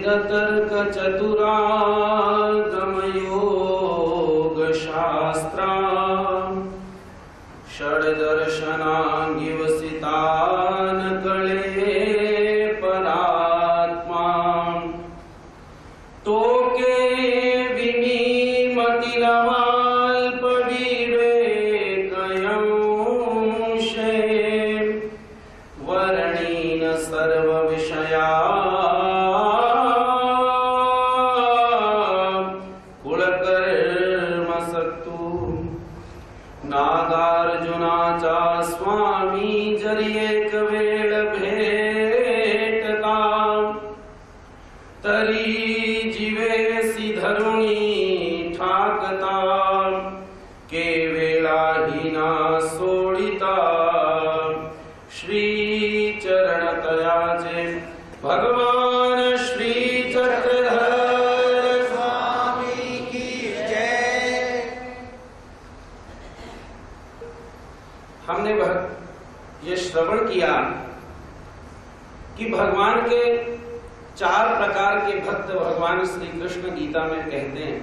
तर्क चतुरागमयोग शास्त्रा षड्दर्शनांगिवसितान कळे परात्मा तोके विनिमतिलवाल्प विवेकयंशे वर्णीन सर्व विषया नागार्जुनाचा स्वामी जरी एक वेळ भेटता तरी जीवेसी धरुणी ठाकता केवेळाहीना सोडिता श्री चरण तयाचे भगवान श्री चक्रधर स्वामी की जय। हमने ये श्रवण किया कि भगवान के 4 प्रकार के भक्त भगवान श्री कृष्ण गीता में कहते हैं।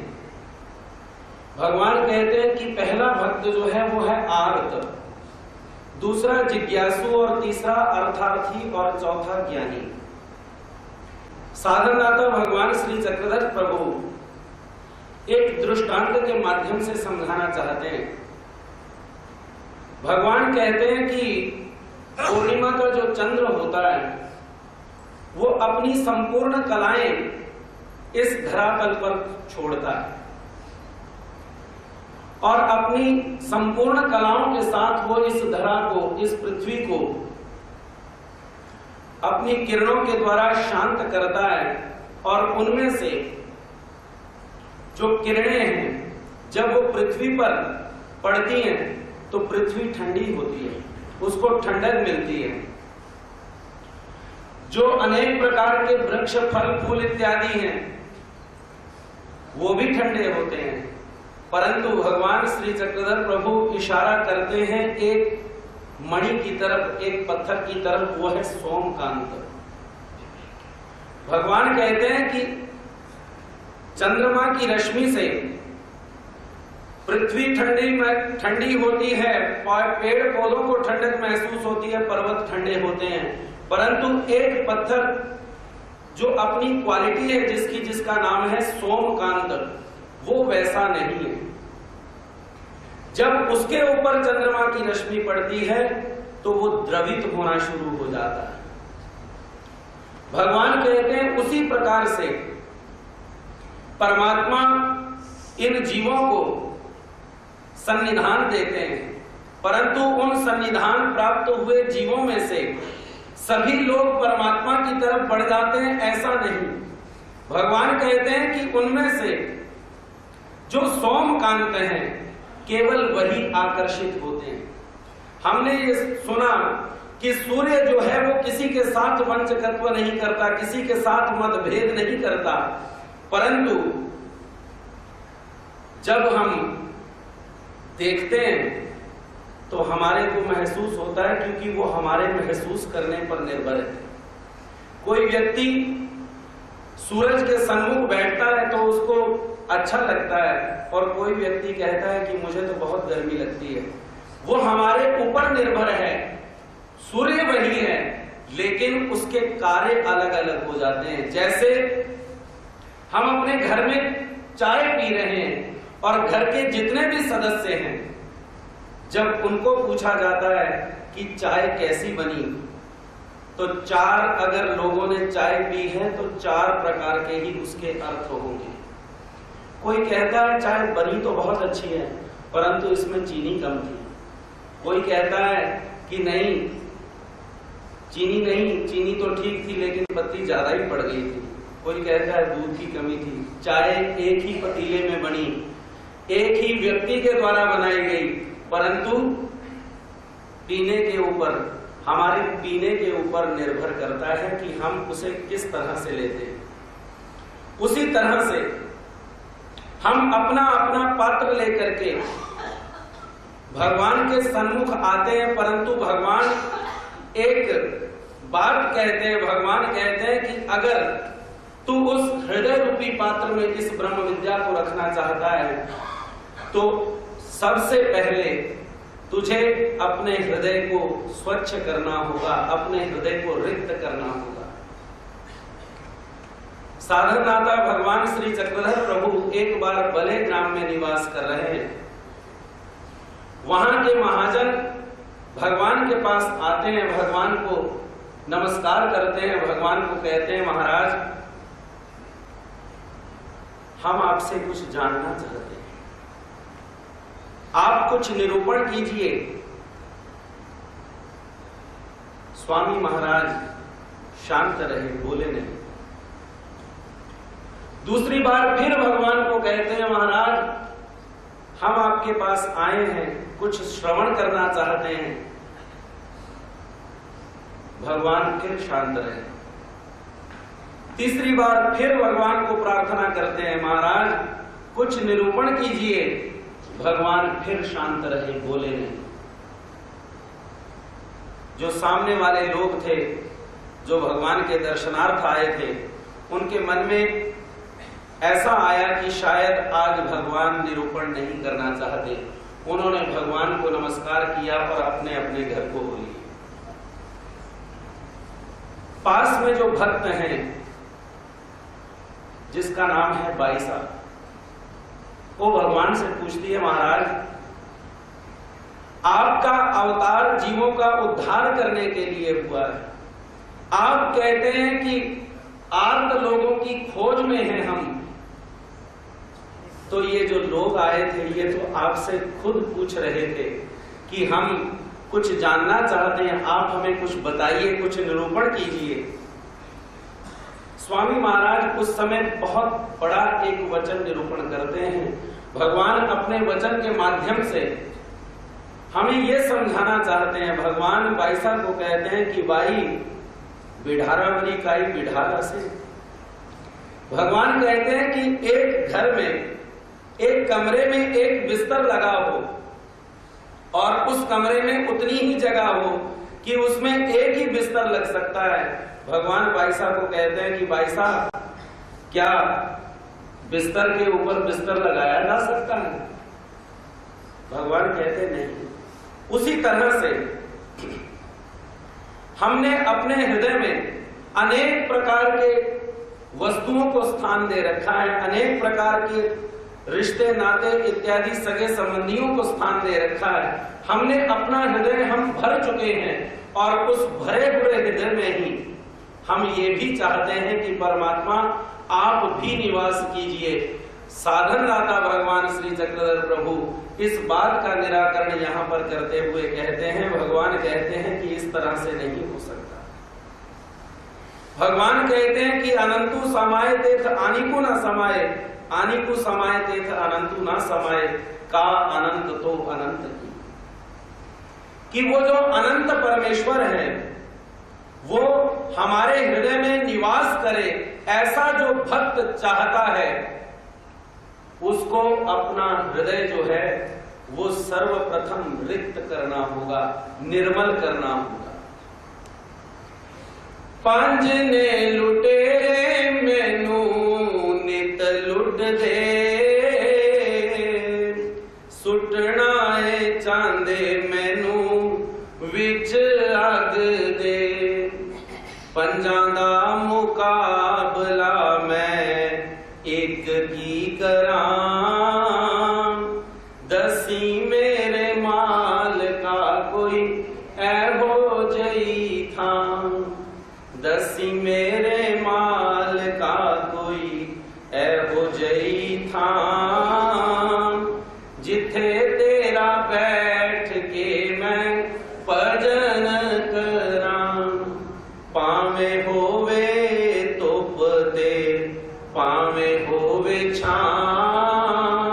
भगवान कहते हैं कि पहला भक्त जो है वो है आर्त, दूसरा जिज्ञासु और तीसरा अर्थार्थी और चौथा ज्ञानी। साधनदाता भगवान श्री चक्रधर प्रभु एक दृष्टांत के माध्यम से समझाना चाहते हैं। भगवान कहते हैं कि पूर्णिमा का जो चंद्र होता है वो अपनी संपूर्ण कलाएं इस धरातल पर छोड़ता है और अपनी संपूर्ण कलाओं के साथ वो इस धरा को, इस पृथ्वी को अपनी किरणों के द्वारा शांत करता है और उनमें से जो किरणें हैं जब वो पृथ्वी पर पड़ती हैं तो पृथ्वी ठंडी होती है, उसको ठंडक मिलती है। जो अनेक प्रकार के वृक्ष, फल फूल इत्यादि हैं वो भी ठंडे होते हैं, परंतु भगवान श्री चक्रधर प्रभु इशारा करते हैं एक मणि की तरफ, एक पत्थर की तरफ, वो है सोमकांत। भगवान कहते हैं कि चंद्रमा की रश्मि से पृथ्वी ठंडी होती है, पेड़ पौधों को ठंडक महसूस होती है, पर्वत ठंडे होते हैं, परंतु एक पत्थर जो अपनी क्वालिटी है जिसका नाम है सोमकांत, वो वैसा नहीं है। जब उसके ऊपर चंद्रमा की रश्मि पड़ती है तो वो द्रवित होना शुरू हो जाता है। भगवान कहते हैं उसी प्रकार से परमात्मा इन जीवों को सन्निधान देते हैं, परंतु उन सन्निधान प्राप्त हुए जीवों में से सभी लोग परमात्मा की तरफ बढ़ जाते हैं, ऐसा नहीं। भगवान कहते हैं कि उनमें से जो सोमकांत हैं केवल वही आकर्षित होते हैं। हमने ये सुना कि सूर्य जो है वो किसी के साथ वंचकत्व नहीं करता, किसी के साथ मतभेद नहीं करता, परंतु जब हम देखते हैं तो हमारे को महसूस होता है, क्योंकि वो हमारे महसूस करने पर निर्भर है। कोई व्यक्ति सूरज के सन्मुख बैठता है तो उसको अच्छा लगता है, और कोई व्यक्ति कहता है कि मुझे तो बहुत गर्मी लगती है। वो हमारे ऊपर निर्भर है। सूर्य वही है लेकिन उसके कार्य अलग अलग हो जाते हैं। जैसे हम अपने घर में चाय पी रहे हैं और घर के जितने भी सदस्य हैं, जब उनको पूछा जाता है कि चाय कैसी बनी, तो 4 अगर लोगों ने चाय पी है तो 4 प्रकार के ही उसके अर्थ होंगे। कोई कहता है चाय बनी तो बहुत अच्छी है परंतु इसमें चीनी कम थी। कोई कहता है कि नहीं, चीनी तो ठीक थी लेकिन पत्ती ज्यादा ही पड़ गई थी। कोई कहता है दूध की कमी थी। चाय एक ही पतीले में बनी, एक ही व्यक्ति के द्वारा बनाई गई, परंतु हमारे पीने के ऊपर निर्भर करता है कि हम उसे किस तरह से लेते हैं। उसी तरह से हम अपना अपना पात्र लेकर के भगवान के सन्मुख आते हैं, परंतु भगवान एक बात कहते हैं। भगवान कहते हैं कि अगर तू उस हृदय रूपी पात्र में इस ब्रह्म विद्या को रखना चाहता है तो सबसे पहले तुझे अपने हृदय को स्वच्छ करना होगा, अपने हृदय को रिक्त करना होगा। साधनदाता भगवान श्री चक्रधर प्रभु एक बार बले ग्राम में निवास कर रहे हैं। वहां के महाजन भगवान के पास आते हैं, भगवान को नमस्कार करते हैं, भगवान को कहते हैं महाराज हम आपसे कुछ जानना चाहते हैं, आप कुछ निरूपण कीजिए। स्वामी महाराज शांत रहे, बोले नहीं। दूसरी बार फिर भगवान को कहते हैं महाराज हम आपके पास आए हैं, कुछ श्रवण करना चाहते हैं। भगवान फिर शांत रहे। तीसरी बार फिर भगवान को प्रार्थना करते हैं महाराज कुछ निरूपण कीजिए। भगवान फिर शांत रहे, बोले नहीं। जो सामने वाले लोग थे, जो भगवान के दर्शनार्थ आए थे, उनके मन में ऐसा आया कि शायद आज भगवान निरूपण नहीं करना चाहते। उन्होंने भगवान को नमस्कार किया और अपने अपने घर को हो लिए। पास में जो भक्त हैं जिसका नाम है बाईसा, वो भगवान से पूछती है महाराज आपका अवतार जीवों का उद्धार करने के लिए हुआ है। आप कहते हैं कि आर्त लोगों की खोज में हैं हम, तो ये जो लोग आए थे ये तो आपसे खुद पूछ रहे थे कि हम कुछ जानना चाहते हैं, आप हमें कुछ बताइए, कुछ निरूपण कीजिए। स्वामी महाराज उस समय बहुत बड़ा एक वचन निरूपण करते हैं। भगवान अपने वचन के माध्यम से हमें यह समझाना चाहते हैं। भगवान बाईसा को कहते हैं कि बाई बिढ़ारा बनी काई बिढ़ारा से। भगवान कहते हैं कि एक घर में, एक कमरे में एक बिस्तर लगा हो और उस कमरे में उतनी ही जगह हो कि उसमें एक ही बिस्तर लग सकता है। भगवान बाईसा को कहते हैं कि बाईसा क्या बिस्तर के ऊपर बिस्तर लगाया जा सकता है? भगवान कहते नहीं। उसी तरह से हमने अपने हृदय में अनेक प्रकार के वस्तुओं को स्थान दे रखा है, अनेक प्रकार के रिश्ते नाते इत्यादि सगे संबंधियों को स्थान दे रखा है। हमने अपना हृदय हम भर चुके हैं और उस भरे हुए हृदय में ही हम ये भी चाहते हैं कि परमात्मा आप भी निवास कीजिए। साधनदाता भगवान श्री चक्रधर प्रभु इस बात का निराकरण यहाँ पर करते हुए कहते हैं, भगवान कहते हैं कि इस तरह से नहीं हो सकता। भगवान कहते हैं कि अनंतु समाये तेथ आनिकु न समाये, आनिकु समाये तेथ अनंतु न समाये, का अनंत तो अनंत की। कि वो जो अनंत परमेश्वर है वो हमारे हृदय में निवास करे, ऐसा जो भक्त चाहता है उसको अपना हृदय जो है वो सर्वप्रथम रिक्त करना होगा, निर्मल करना होगा। पांजने लुटेरे मैनू नित लुट दे, सुटना है चांदे मैनू विच अग दे, पंजां दा मुकाबला मैं एक की करां, दसी मेरे माल का कोई ऐहो जई था, दसी मेरे माल का कोई ऐहो जई था, जिथे तेरा बैठ के मैं भजन करां, पावे होवे धुप ते पावे होवे छां,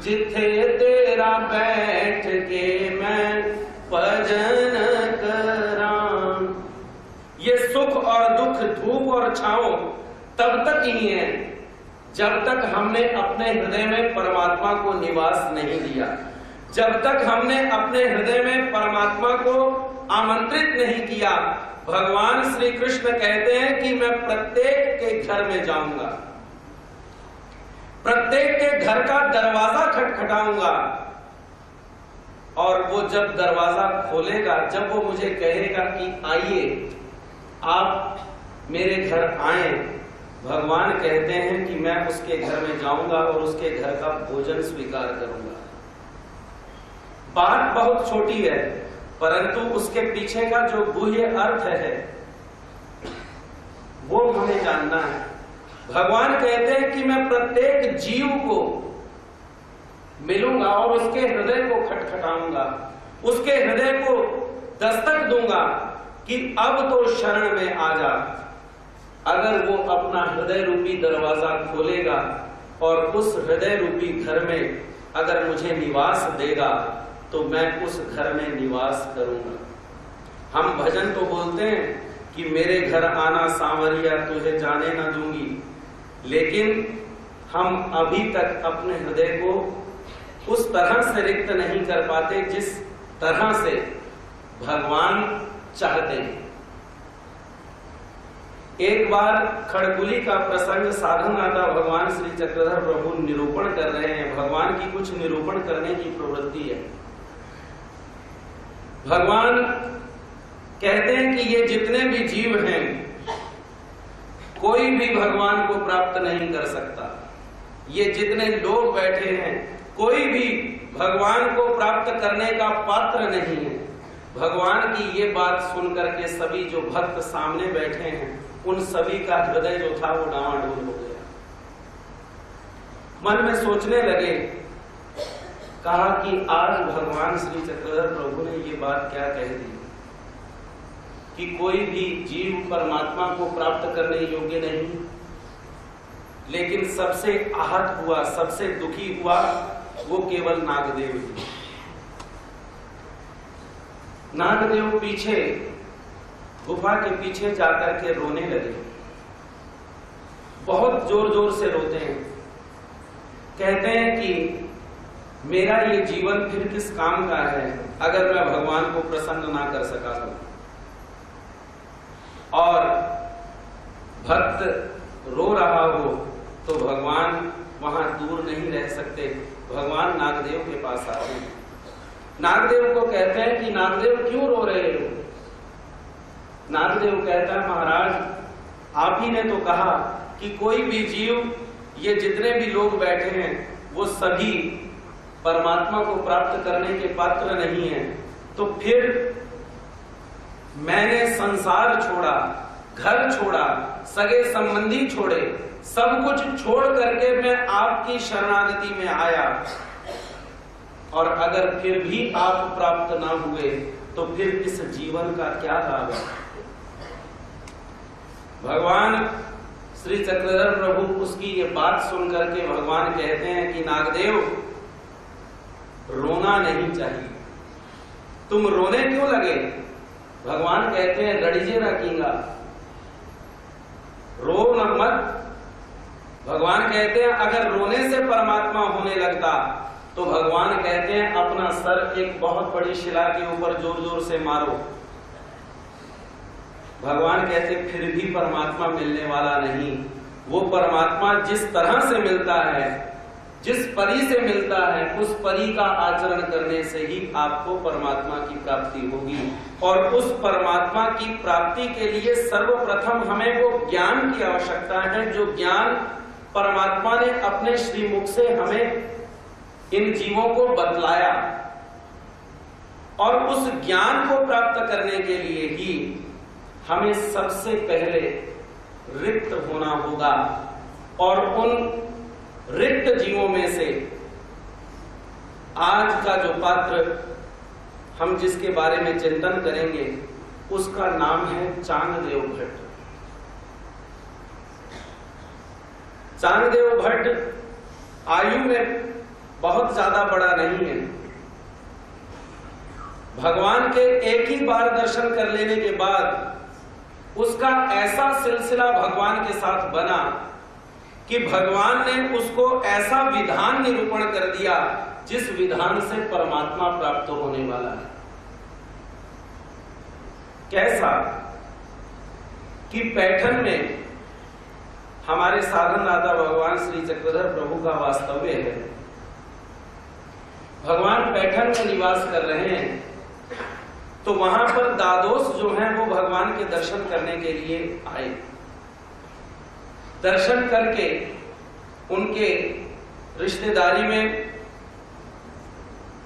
जिथे तेरा बैठ के मैं भजन करां। ये सुख और दुख, धूप और छांव तब तक ही है जब तक हमने अपने हृदय में परमात्मा को निवास नहीं दिया, जब तक हमने अपने हृदय में परमात्मा को आमंत्रित नहीं किया, भगवान श्री कृष्ण कहते हैं कि मैं प्रत्येक के घर में जाऊंगा, प्रत्येक के घर का दरवाजा खटखटाऊंगा, और वो जब दरवाजा खोलेगा, जब वो मुझे कहेगा कि आइए आप मेरे घर आए, भगवान कहते हैं कि मैं उसके घर में जाऊंगा और उसके घर का भोजन स्वीकार करूंगा। बात बहुत छोटी है, परंतु उसके पीछे का जो गुह्य अर्थ है वो हमें जानना है। भगवान कहते हैं कि मैं प्रत्येक जीव को मिलूंगा और उसके हृदय को खटखटाऊंगा, उसके हृदय को दस्तक दूंगा कि अब तो शरण में आ जा। अगर वो अपना हृदय रूपी दरवाजा खोलेगा और उस हृदय रूपी घर में अगर मुझे निवास देगा तो मैं उस घर में निवास करूंगा। हम भजन तो बोलते हैं कि मेरे घर आना सांवरिया तुझे जाने ना दूंगी, लेकिन हम अभी तक अपने हृदय को उस तरह से रिक्त नहीं कर पाते जिस तरह से भगवान चाहते हैं। एक बार खड़कुली का प्रसंग साधन आता, भगवान श्री चक्रधर प्रभु निरूपण कर रहे हैं। भगवान की कुछ निरूपण करने की प्रवृत्ति है। भगवान कहते हैं कि ये जितने भी जीव हैं, कोई भी भगवान को प्राप्त नहीं कर सकता। ये जितने लोग बैठे हैं, कोई भी भगवान को प्राप्त करने का पात्र नहीं है। भगवान की ये बात सुनकर के सभी जो भक्त सामने बैठे हैं, उन सभी का हृदय जो था वो डावाडोल हो गया। मन में सोचने लगे, कहा कि आज भगवान श्री चक्रधर प्रभु ने ये बात क्या कह दी कि कोई भी जीव परमात्मा को प्राप्त करने योग्य नहीं, लेकिन सबसे आहत हुआ, सबसे दुखी हुआ वो केवल नागदेव ही। नागदेव पीछे गुफा के पीछे जाकर के रोने लगे, बहुत जोर जोर से रोते हैं। कहते हैं कि मेरा ये जीवन फिर किस काम का है अगर मैं भगवान को प्रसन्न ना कर सका तो। और भक्त रो रहा हो तो भगवान वहां दूर नहीं रह सकते, भगवान नागदेव के पास आते हैं। नागदेव को कहते हैं कि नागदेव क्यों रो रहे हो? नागदेव कहता है, महाराज आप ही ने तो कहा कि कोई भी जीव, ये जितने भी लोग बैठे हैं, वो सभी परमात्मा को प्राप्त करने के पात्र नहीं है। तो फिर मैंने संसार छोड़ा, घर छोड़ा, सगे संबंधी छोड़े, सब कुछ छोड़ करके मैं आपकी शरणागति में आया, और अगर फिर भी आप प्राप्त ना हुए तो फिर इस जीवन का क्या लाभ है? भगवान श्री चक्रधर प्रभु उसकी ये बात सुनकर के भगवान कहते हैं कि नागदेव रोना नहीं चाहिए, तुम रोने क्यों लगे? भगवान कहते हैं रड़िजे रखींगा, रो न मत। भगवान कहते हैं अगर रोने से परमात्मा होने लगता तो भगवान कहते हैं अपना सर एक बहुत बड़ी शिला के ऊपर जोर जोर से मारो। भगवान कहते फिर भी परमात्मा मिलने वाला नहीं। वो परमात्मा जिस तरह से मिलता है, जिस परी से मिलता है, उस परी का आचरण करने से ही आपको परमात्मा की प्राप्ति होगी। और उस परमात्मा की प्राप्ति के लिए सर्वप्रथम हमें वो ज्ञान की आवश्यकता है, जो ज्ञान परमात्मा ने अपने श्रीमुख से हमें इन जीवों को बतलाया। और उस ज्ञान को प्राप्त करने के लिए ही हमें सबसे पहले रिक्त होना होगा। और उन रिक्त जीवों में से आज का जो पात्र हम जिसके बारे में चिंतन करेंगे उसका नाम है चांगदेव भट्ट। चांगदेव भट्ट आयु में बहुत ज्यादा बड़ा नहीं है। भगवान के एक ही बार दर्शन कर लेने के बाद उसका ऐसा सिलसिला भगवान के साथ बना कि भगवान ने उसको ऐसा विधान निरूपण कर दिया जिस विधान से परमात्मा प्राप्त होने वाला है। कैसा? कि पैठन में हमारे साधनदाता भगवान श्री चक्रधर प्रभु का वास्तव्य है। भगवान पैठन में निवास कर रहे हैं, तो वहां पर दादोस जो हैं वो भगवान के दर्शन करने के लिए आए। दर्शन करके उनके रिश्तेदारी में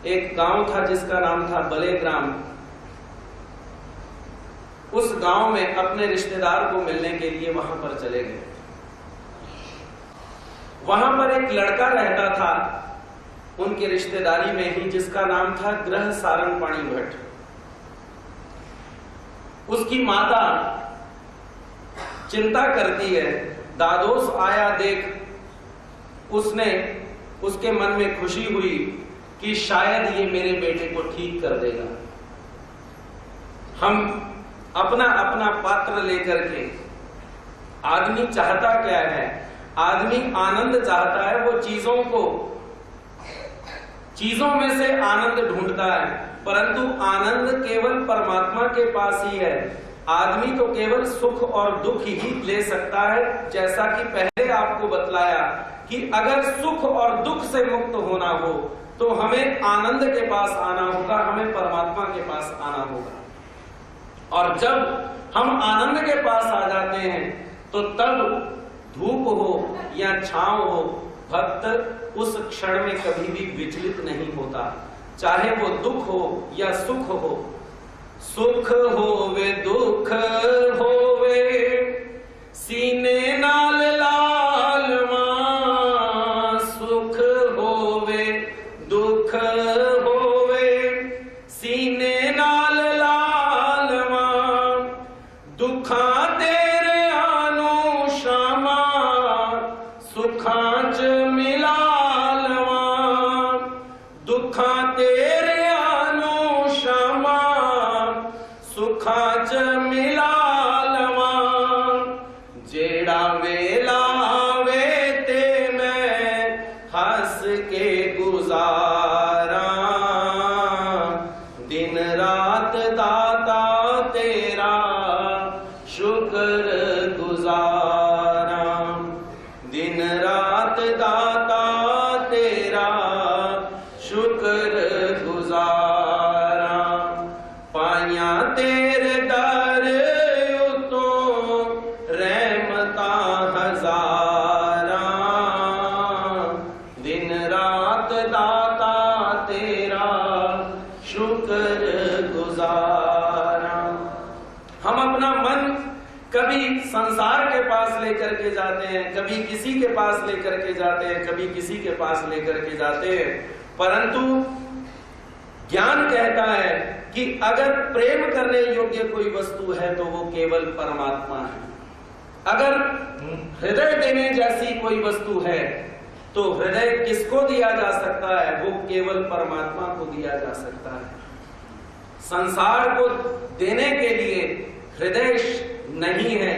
एक गांव था जिसका नाम था बलेग्राम। उस गांव में अपने रिश्तेदार को मिलने के लिए वहां पर चले गए। वहां पर एक लड़का रहता था उनके रिश्तेदारी में ही, जिसका नाम था ग्रह सारंगपाणी भट्ट। उसकी माता चिंता करती है, दादोस आया देख उसके मन में खुशी हुई कि शायद ये मेरे बेटे को ठीक कर देगा। हम अपना अपना पात्र लेकर के, आदमी चाहता क्या है? आदमी आनंद चाहता है, वो चीजों में से आनंद ढूंढता है, परंतु आनंद केवल परमात्मा के पास ही है। आदमी तो केवल सुख और दुख ही ले सकता है। जैसा कि पहले आपको बतलाया कि अगर सुख और दुख से मुक्त होना हो तो हमें आनंद के पास आना होगा, हमें परमात्मा के पास आना होगा। और जब हम आनंद के पास आ जाते हैं तो तब धूप हो या छांव हो, भक्त उस क्षण में कभी भी विचलित नहीं होता, चाहे वो दुख हो या सुख हो। सुख होवे दुख होवे सीने नाल लाल मां, सुख होवे दुख होवे सीने नाल लाल मां, दुखा तेरे आनो शामा सुखां च मिलाल मां, दुखा तेरे आनो शामा सुखां च मिलाल मां, जेड़ा वेला वे ते मैं हंस के गुजारा, दिन रात दाता तेरा शुक्र गुजारा, दिन रात दाता तेरा शुक्र गुजारा, पाया तेरे दर उतो रहमता हजारा, दिन रात दाता तेरा शुक्र गुजारा। हम अपना मन कभी संसार के पास लेकर के जाते हैं, कभी किसी के पास लेकर के जाते हैं, कभी किसी के पास लेकर के जाते हैं, परंतु ज्ञान कहता है कि अगर प्रेम करने योग्य कोई वस्तु है तो वो केवल परमात्मा है। अगर हृदय देने जैसी कोई वस्तु है तो हृदय किसको दिया जा सकता है? वो केवल परमात्मा को दिया जा सकता है। संसार को देने के लिए हृदय नहीं है,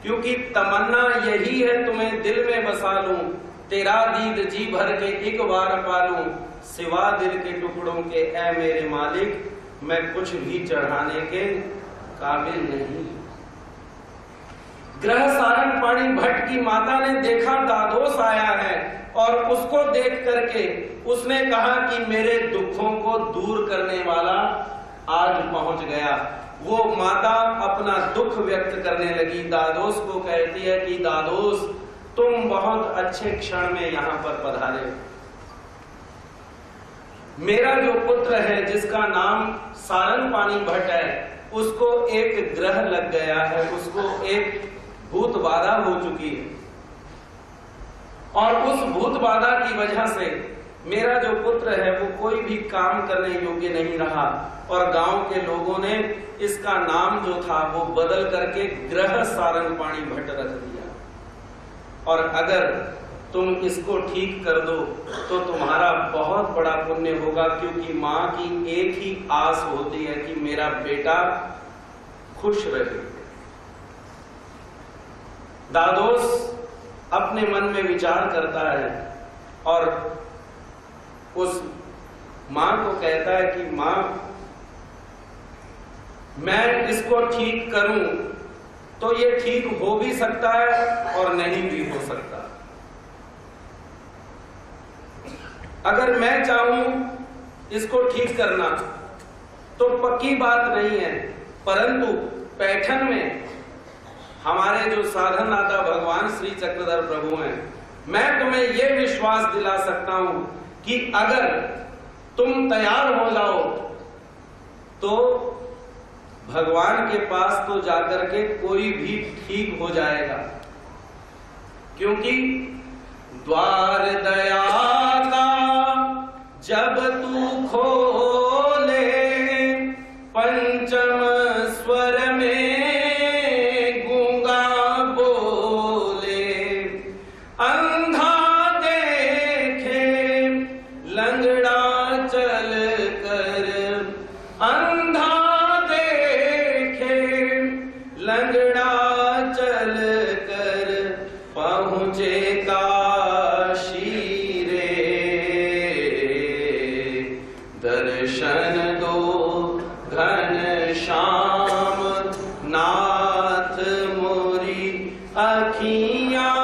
क्योंकि तमन्ना यही है तुम्हें दिल में बसा लूं, तेरा दीद जी भर के एक बार पालूं, सिवा दिल के टुकड़ों के ऐ मेरे मालिक मैं कुछ भी चढ़ाने के काबिल नहीं। ग्रह सारंगपाणी भट्ट की माता ने देखा दादोस आया है और उसको देख करके उसने कहा कि मेरे दुखों को दूर करने वाला आज पहुंच गया। वो माता अपना दुख व्यक्त करने लगी, दादोस को कहती है कि दादोस तुम बहुत अच्छे क्षण में यहां पर पधारे। मेरा जो पुत्र है जिसका नाम सारंगपाणी भट्ट है, उसको एक ग्रह लग गया है, उसको एक भूत बाधा हो चुकी है, और उस भूत बाधा की वजह से मेरा जो पुत्र है वो कोई भी काम करने योग्य नहीं रहा, और गांव के लोगों ने इसका नाम जो था वो बदल करके ग्रह सारंगपाणी भट्ट रख दिया। और अगर तुम इसको ठीक कर दो तो तुम्हारा बहुत बड़ा पुण्य होगा, क्योंकि मां की एक ही आस होती है कि मेरा बेटा खुश रहे। दादोस अपने मन में विचार करता है और उस मां को कहता है कि मां मैं इसको ठीक करूं तो ये ठीक हो भी सकता है और नहीं भी हो सकता। अगर मैं चाहूं इसको ठीक करना तो पक्की बात नहीं है, परंतु पैठन में हमारे जो साधनदाता भगवान श्री चक्रधर प्रभु हैं, मैं तुम्हें यह विश्वास दिला सकता हूं कि अगर तुम तैयार हो जाओ तो भगवान के पास तो जाकर के कोई भी ठीक हो जाएगा, क्योंकि द्वार दया का जब तू खोले पंचम स्वर में गूंगा बोले, अंधा देखे लंगड़ा चल कर, अंधा देखे लंगड़ा चल कर पहुंचे काशी रे, दर्शन दो घनश्याम नाथ मोरी अखियां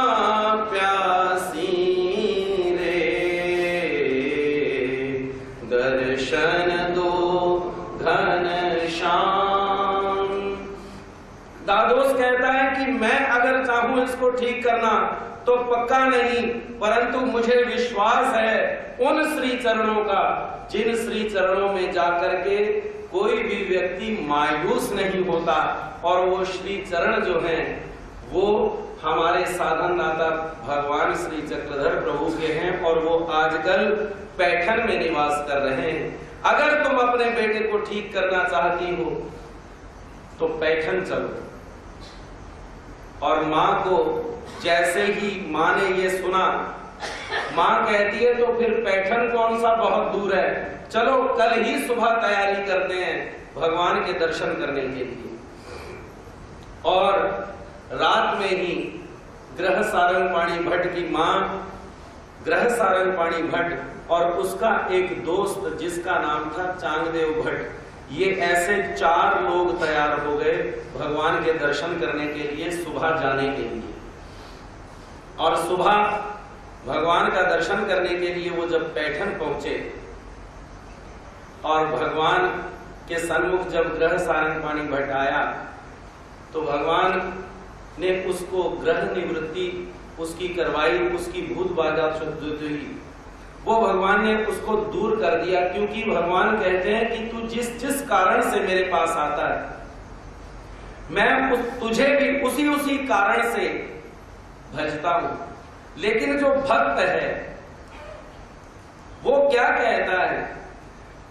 प्यासी रे, दर्शन दो घनश्याम। दादोस कहता है कि मैं अगर चाहूं इसको ठीक करना तो पक्का नहीं, परंतु मुझे विश्वास है उन श्री चरणों का जिन श्री चरणों में जाकर के कोई भी व्यक्ति मायूस नहीं होता, और वो श्री चरण जो हैं वो हमारे साधनदाता भगवान श्री चक्रधर प्रभु के हैं, और वो आजकल पैठन में निवास कर रहे हैं। अगर तुम अपने बेटे को ठीक करना चाहती हो तो पैठन चलो। और माँ को जैसे ही माँ ने ये सुना, माँ कहती है तो फिर पैठन कौन सा बहुत दूर है, चलो कल ही सुबह तैयारी करते हैं भगवान के दर्शन करने के लिए। और रात में ही ग्रह सारंगपाणी भट्ट की माँ, ग्रह सारंगपाणी भट्ट और उसका एक दोस्त जिसका नाम था चांगदेव भट्ट, ये ऐसे 4 लोग तैयार हो गए भगवान के दर्शन करने के लिए, सुबह जाने के लिए। और सुबह भगवान का दर्शन करने के लिए वो जब पैठन पहुंचे और भगवान के सन्मुख जब ग्रह सारंगपाणी भट्ट आया तो भगवान ने उसको ग्रह निवृत्ति उसकी करवाई, उसकी भूत बाधा शुद्ध हुई, वो भगवान ने उसको दूर कर दिया। क्योंकि भगवान कहते हैं कि तू जिस जिस कारण से मेरे पास आता है, मैं तुझे भी उसी कारण से भजता हूं। लेकिन जो भक्त है वो क्या कहता है,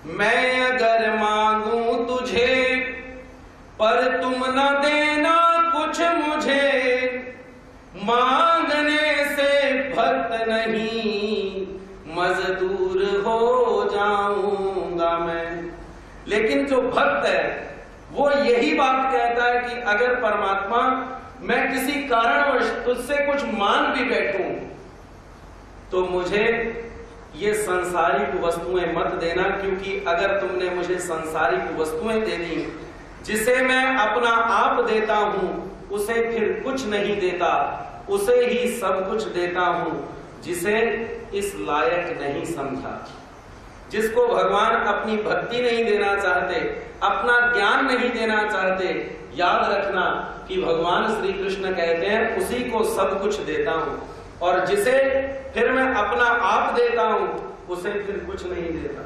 मैं अगर मांगू तुझे पर तुम न देना कुछ मुझे, मांगने से भक्त नहीं मजदूर हो जाऊंगा मैं। लेकिन जो भक्त है वो यही बात कहता है कि अगर परमात्मा मैं किसी कारणवश तुझसे कुछ मांग भी बैठूं तो मुझे ये सांसारिक वस्तुएं मत देना, क्योंकि अगर तुमने मुझे सांसारिक वस्तुएं दे दी, जिसे मैं अपना आप देता हूं उसे फिर कुछ नहीं देता, उसे ही सब कुछ देता हूं जिसे इस लायक नहीं समझा। जिसको भगवान अपनी भक्ति नहीं देना चाहते, अपना ज्ञान नहीं देना चाहते, याद रखना कि भगवान श्री कृष्ण कहते हैं उसी को सब कुछ देता हूं, और जिसे फिर मैं अपना आप देता हूं उसे फिर कुछ नहीं देता।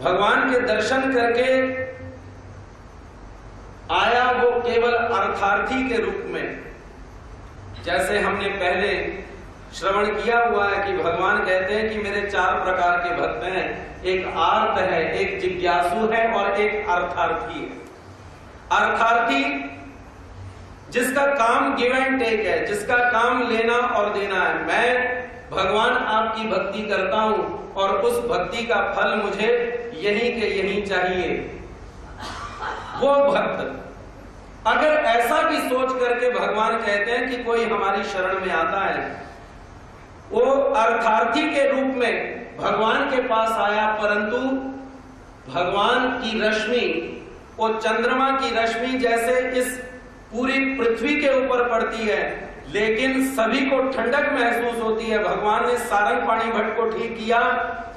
भगवान के दर्शन करके आया वो केवल अर्थार्थी के रूप में, जैसे हमने पहले श्रवण किया हुआ है कि भगवान कहते हैं कि मेरे 4 प्रकार के भक्त हैं, एक आर्त है, एक जिज्ञासु है और एक अर्थार्थी है। अर्थार्थी जिसका काम गिव एंड टेक है, जिसका काम लेना और देना है। मैं भगवान आपकी भक्ति करता हूं और उस भक्ति का फल मुझे यही के यही चाहिए। वो भक्त अगर ऐसा भी सोच करके भगवान कहते हैं कि कोई हमारी शरण में आता है, वो अर्थार्थी के रूप में भगवान के पास आया, परंतु भगवान की रश्मि वो चंद्रमा की रश्मि जैसे इस पूरी पृथ्वी के ऊपर पड़ती है, लेकिन सभी को ठंडक महसूस होती है। भगवान ने सारंगपाणि भट्ट को ठीक किया,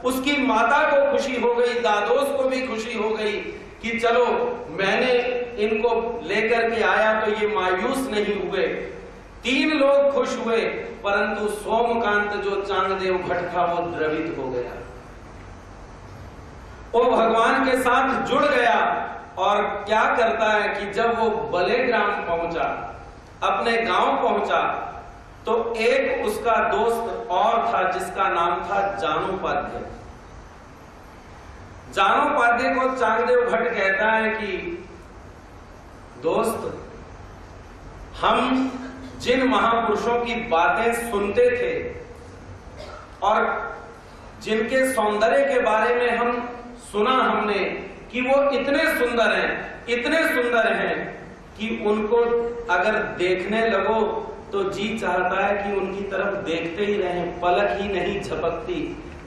उसकी माता को खुशी हो गई, दादोस को भी खुशी हो गई कि चलो मैंने इनको लेकर के आया तो ये मायूस नहीं हुए। 3 लोग खुश हुए, परंतु सोमकांत जो चांगदेव भट्ट था वो द्रवित हो गया। वो भगवान के साथ जुड़ गया और क्या करता है कि जब वो बलेग्राम पहुंचा, अपने गांव पहुंचा, तो एक उसका दोस्त और था जिसका नाम था जानोपाध्याय। जानोपाध्याय को चांगदेव भट्ट कहता है कि दोस्त, हम जिन महापुरुषों की बातें सुनते थे और जिनके सौंदर्य के बारे में हम सुना हमने कि वो इतने सुंदर हैं कि उनको अगर देखने लगो तो जी चाहता है कि उनकी तरफ देखते ही रहें, पलक ही नहीं झपकती।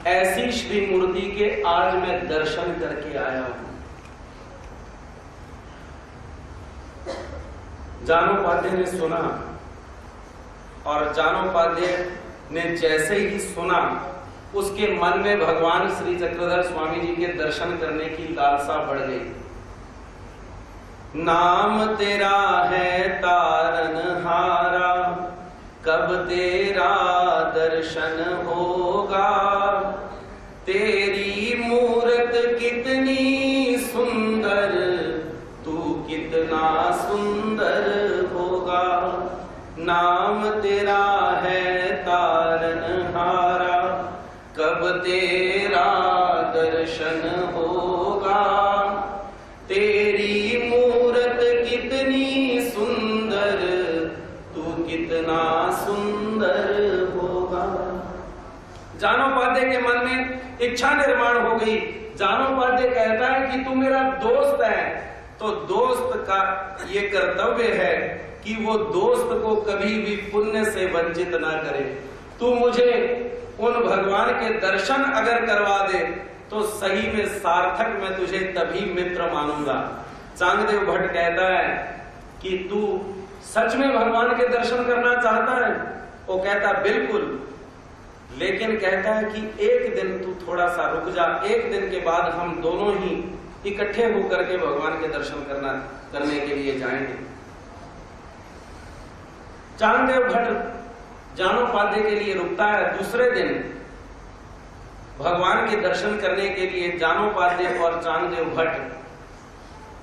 ऐसी श्री मूर्ति के आज मैं दर्शन करके आया हूं। जानोपाध्याय ने सुना और जानोपाध्याय ने जैसे ही सुना उसके मन में भगवान श्री चक्रधर स्वामी जी के दर्शन करने की लालसा बढ़ गई। नाम तेरा है तारनहारा, कब तेरा दर्शन होगा, तेरी मूरत कितनी सुंदर, तू कितना सुंदर होगा। नाम तेरा है तारनहारा, कब तेरा दर्शन होगा, तेरी मूरत कितनी सुंदर, तू कितना सुंदर होगा। जानोपाध्याय के मन में इच्छा निर्माण हो गई। जानोपाध्याय कहता है कि तू मेरा दोस्त है, तो दोस्त का ये कर्तव्य है कि वो दोस्त को कभी भी पुण्य से वंचित ना करे। तू मुझे उन भगवान के दर्शन अगर करवा दे तो सही में सार्थक मैं तुझे तभी मित्र मानूंगा। चांगदेव भट्ट कहता है कि तू सच में भगवान के दर्शन करना चाहता है? वो कहता बिल्कुल, लेकिन कहता है कि एक दिन तू थोड़ा सा रुक जा, एक दिन के बाद हम दोनों ही इकट्ठे होकर के भगवान के दर्शन करने के लिए जाएंगे। चांगदेव भट्ट जानोपाध्याय के लिए रुकता है। दूसरे दिन भगवान के दर्शन करने के लिए जानोपाध्याय और चांगदेव भट्ट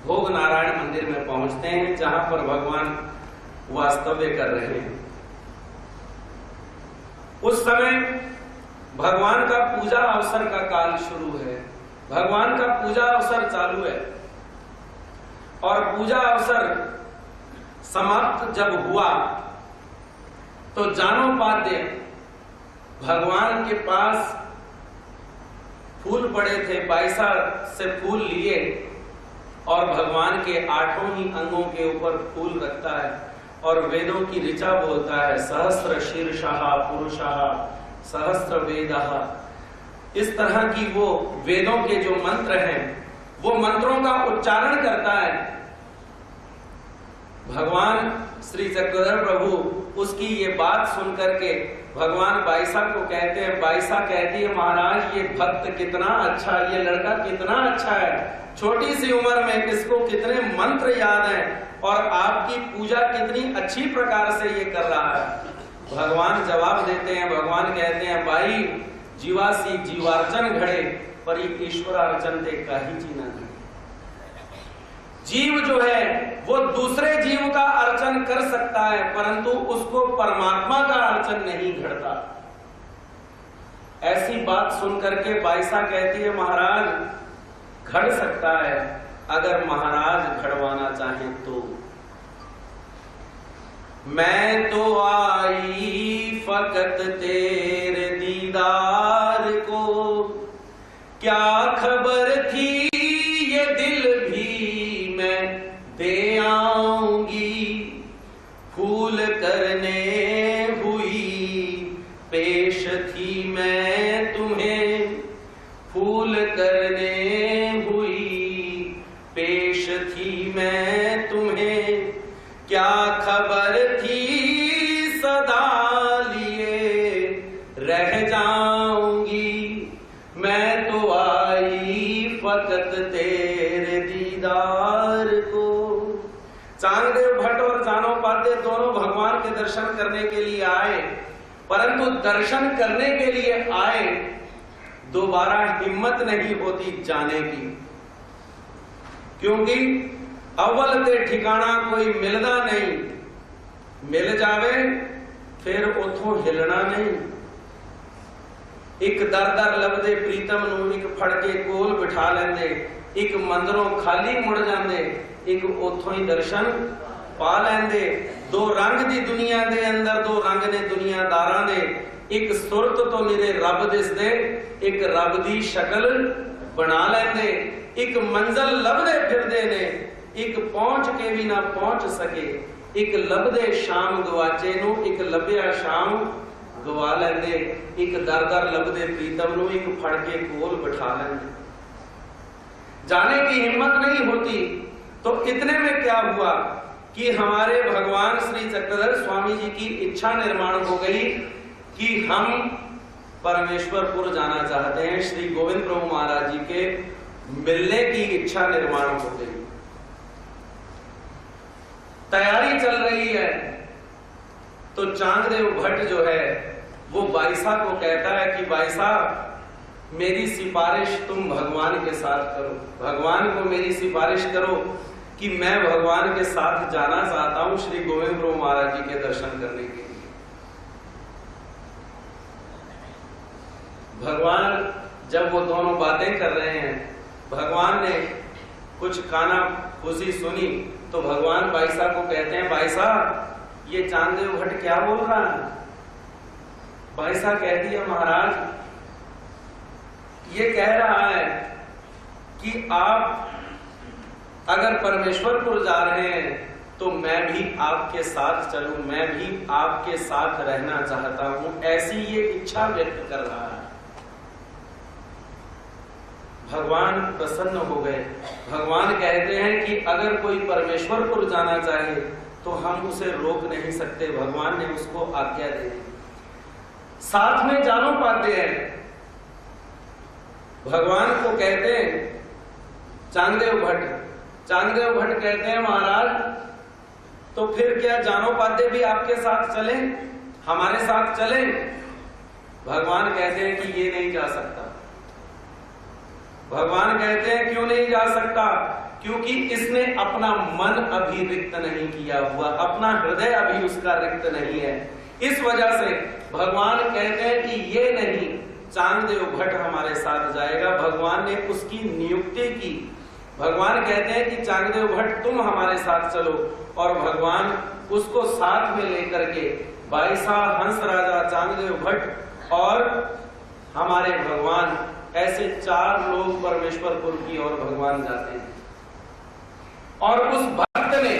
भोग नारायण मंदिर में पहुंचते हैं, जहां पर भगवान वास्तव्य कर रहे हैं। उस समय भगवान का पूजा अवसर का काल शुरू है, भगवान का पूजा अवसर चालू है। और पूजा अवसर समाप्त जब हुआ तो जानोपाध्याय भगवान के पास फूल पड़े थे, बाईसा से फूल लिए और भगवान के 8 ही अंगों के ऊपर फूल रखता है और वेदों की ऋचा बोलता है, सहस्र शीर्षः पुरुषः सहस्र वेदः। इस तरह की वो वेदों के जो मंत्र हैं वो मंत्रों का उच्चारण करता है। भगवान श्री चक्रधर प्रभु उसकी ये बात सुन करके भगवान बाईसा को कहते हैं, बाईसा कहती है महाराज ये भक्त कितना अच्छा, ये लड़का कितना अच्छा है, छोटी सी उम्र में इसको कितने मंत्र याद हैं और आपकी पूजा कितनी अच्छी प्रकार से ये कर रहा है। भगवान जवाब देते हैं, भगवान कहते हैं बाई जीवासी जीवार्चन घड़े परी ईश्वरार्चन ते काही जीना घड़े। जीव जो है वो दूसरे जीव का अर्चन कर सकता है, परंतु उसको परमात्मा का अर्चन नहीं घड़ता। ऐसी बात सुनकर के बाईसा कहती है महाराज घड़ सकता है, अगर महाराज घड़वाना चाहें तो। मैं तो आई फकत तेरे दीदार को, क्या खबर थी ये दिल भी मैं दे आऊंगी, फूल करने हुई पेश थी मैं तुम्हें, फूल करने हुई पेश थी आपके दर्शन करने के लिए आए, परंतु दर्शन करने के लिए आए, दोबारा हिम्मत नहीं होती जाने की, क्योंकि अव्वल ते ठिकाना कोई मिलदा नहीं, मिल जावे फिर उथों हिलना नहीं। एक दर दर लभदे प्रीतम नूं एक फड़ के कोल बिठा लेंदे, एक मंदिरों खाली मुड़ जांदे, एक उथों ही दर्शन पा लेंदे। दो रंग दी दुनिया दे अंदर दो रंग ने दुनियादारां दे, एक सुरत तो निरे रब दिसदे, एक रब दी शक्ल बना लेंदे। एक मंजिल लभदे फिरदे ने, एक पहुंच के भी ना पहुंच सके, एक लभदे शाम गवाचे नूं, एक लभ्या शाम गवा लेंदे। एक दर दर लभदे प्रीतम नूं एक फड़ के कोल बिठा लेंदे। जाने की हिम्मत नहीं होती। तो इतने में क्या हुआ कि हमारे भगवान श्री चक्रधर स्वामी जी की इच्छा निर्माण हो गई कि हम परमेश्वरपुर जाना चाहते हैं। श्री गोविंद प्रभु महाराज जी के मिलने की इच्छा निर्माण हो गई। तैयारी चल रही है। तो चांगदेव भट्ट जो है वो बाईसा को कहता है कि बाईसा, मेरी सिफारिश तुम भगवान के साथ करो, भगवान को मेरी सिफारिश करो कि मैं भगवान के साथ जाना चाहता हूं श्री गोविंद प्रभु महाराज जी के दर्शन करने के लिए। भगवान जब वो दोनों बातें कर रहे हैं, भगवान ने कुछ काना खुशी सुनी तो भगवान बाईसा को कहते हैं, बाईसा ये चांगदेव भट्ट क्या बोल रहा है? बाईसा कह दिया, महाराज ये कह रहा है कि आप अगर परमेश्वरपुर जा रहे हैं तो मैं भी आपके साथ चलूं, मैं भी आपके साथ रहना चाहता हूं, ऐसी ये इच्छा व्यक्त कर रहा है। भगवान प्रसन्न हो गए। भगवान कहते हैं कि अगर कोई परमेश्वरपुर जाना चाहे तो हम उसे रोक नहीं सकते। भगवान ने उसको आज्ञा दे दी। साथ में जानो पाते हैं, भगवान को कहते हैं चांगदेव भट्ट। चांगदेव भट्ट कहते हैं, महाराज तो फिर क्या जानो पाते भी आपके साथ चलें, हमारे साथ चलें? भगवान कहते हैं कि ये नहीं जा सकता। भगवान कहते हैं क्यों नहीं जा सकता? क्योंकि इसने अपना मन अभी रिक्त नहीं किया हुआ, अपना हृदय अभी उसका रिक्त नहीं है। इस वजह से भगवान कहते हैं कि ये नहीं, चांगदेव भट्ट हमारे साथ जाएगा। भगवान ने उसकी नियुक्ति की। भगवान कहते हैं कि चांगदेव भट्ट तुम हमारे साथ चलो, और भगवान उसको साथ में लेकर के बाईसा, हंस राजा, चांगदेव भट्ट और हमारे भगवान, ऐसे 4 लोग परमेश्वरपुर की ओर भगवान जाते हैं। और उस भक्त ने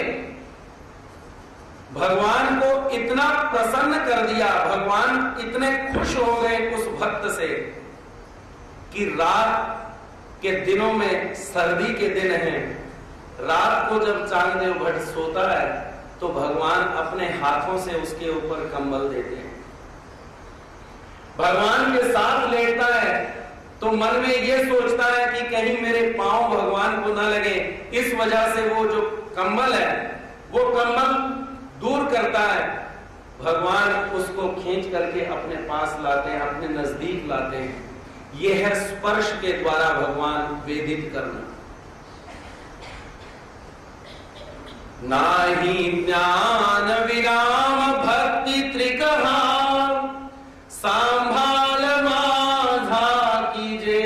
भगवान को इतना प्रसन्न कर दिया, भगवान इतने खुश हो गए उस भक्त से कि रात के दिनों में, सर्दी के दिन हैं, रात को जब चांगदेव भट्ट सोता है तो भगवान अपने हाथों से उसके ऊपर कंबल देते हैं। भगवान के साथ लेटता है तो मन में यह सोचता है कि कहीं मेरे पांव भगवान को ना लगे, इस वजह से वो जो कंबल है वो कंबल दूर करता है। भगवान उसको खींच करके अपने पास लाते हैं, अपने नजदीक लाते हैं। यह है स्पर्श के द्वारा भगवान वेदित करना। नाही ज्ञान विराम भक्ति त्रिकहा, संभाल माझा कीजे,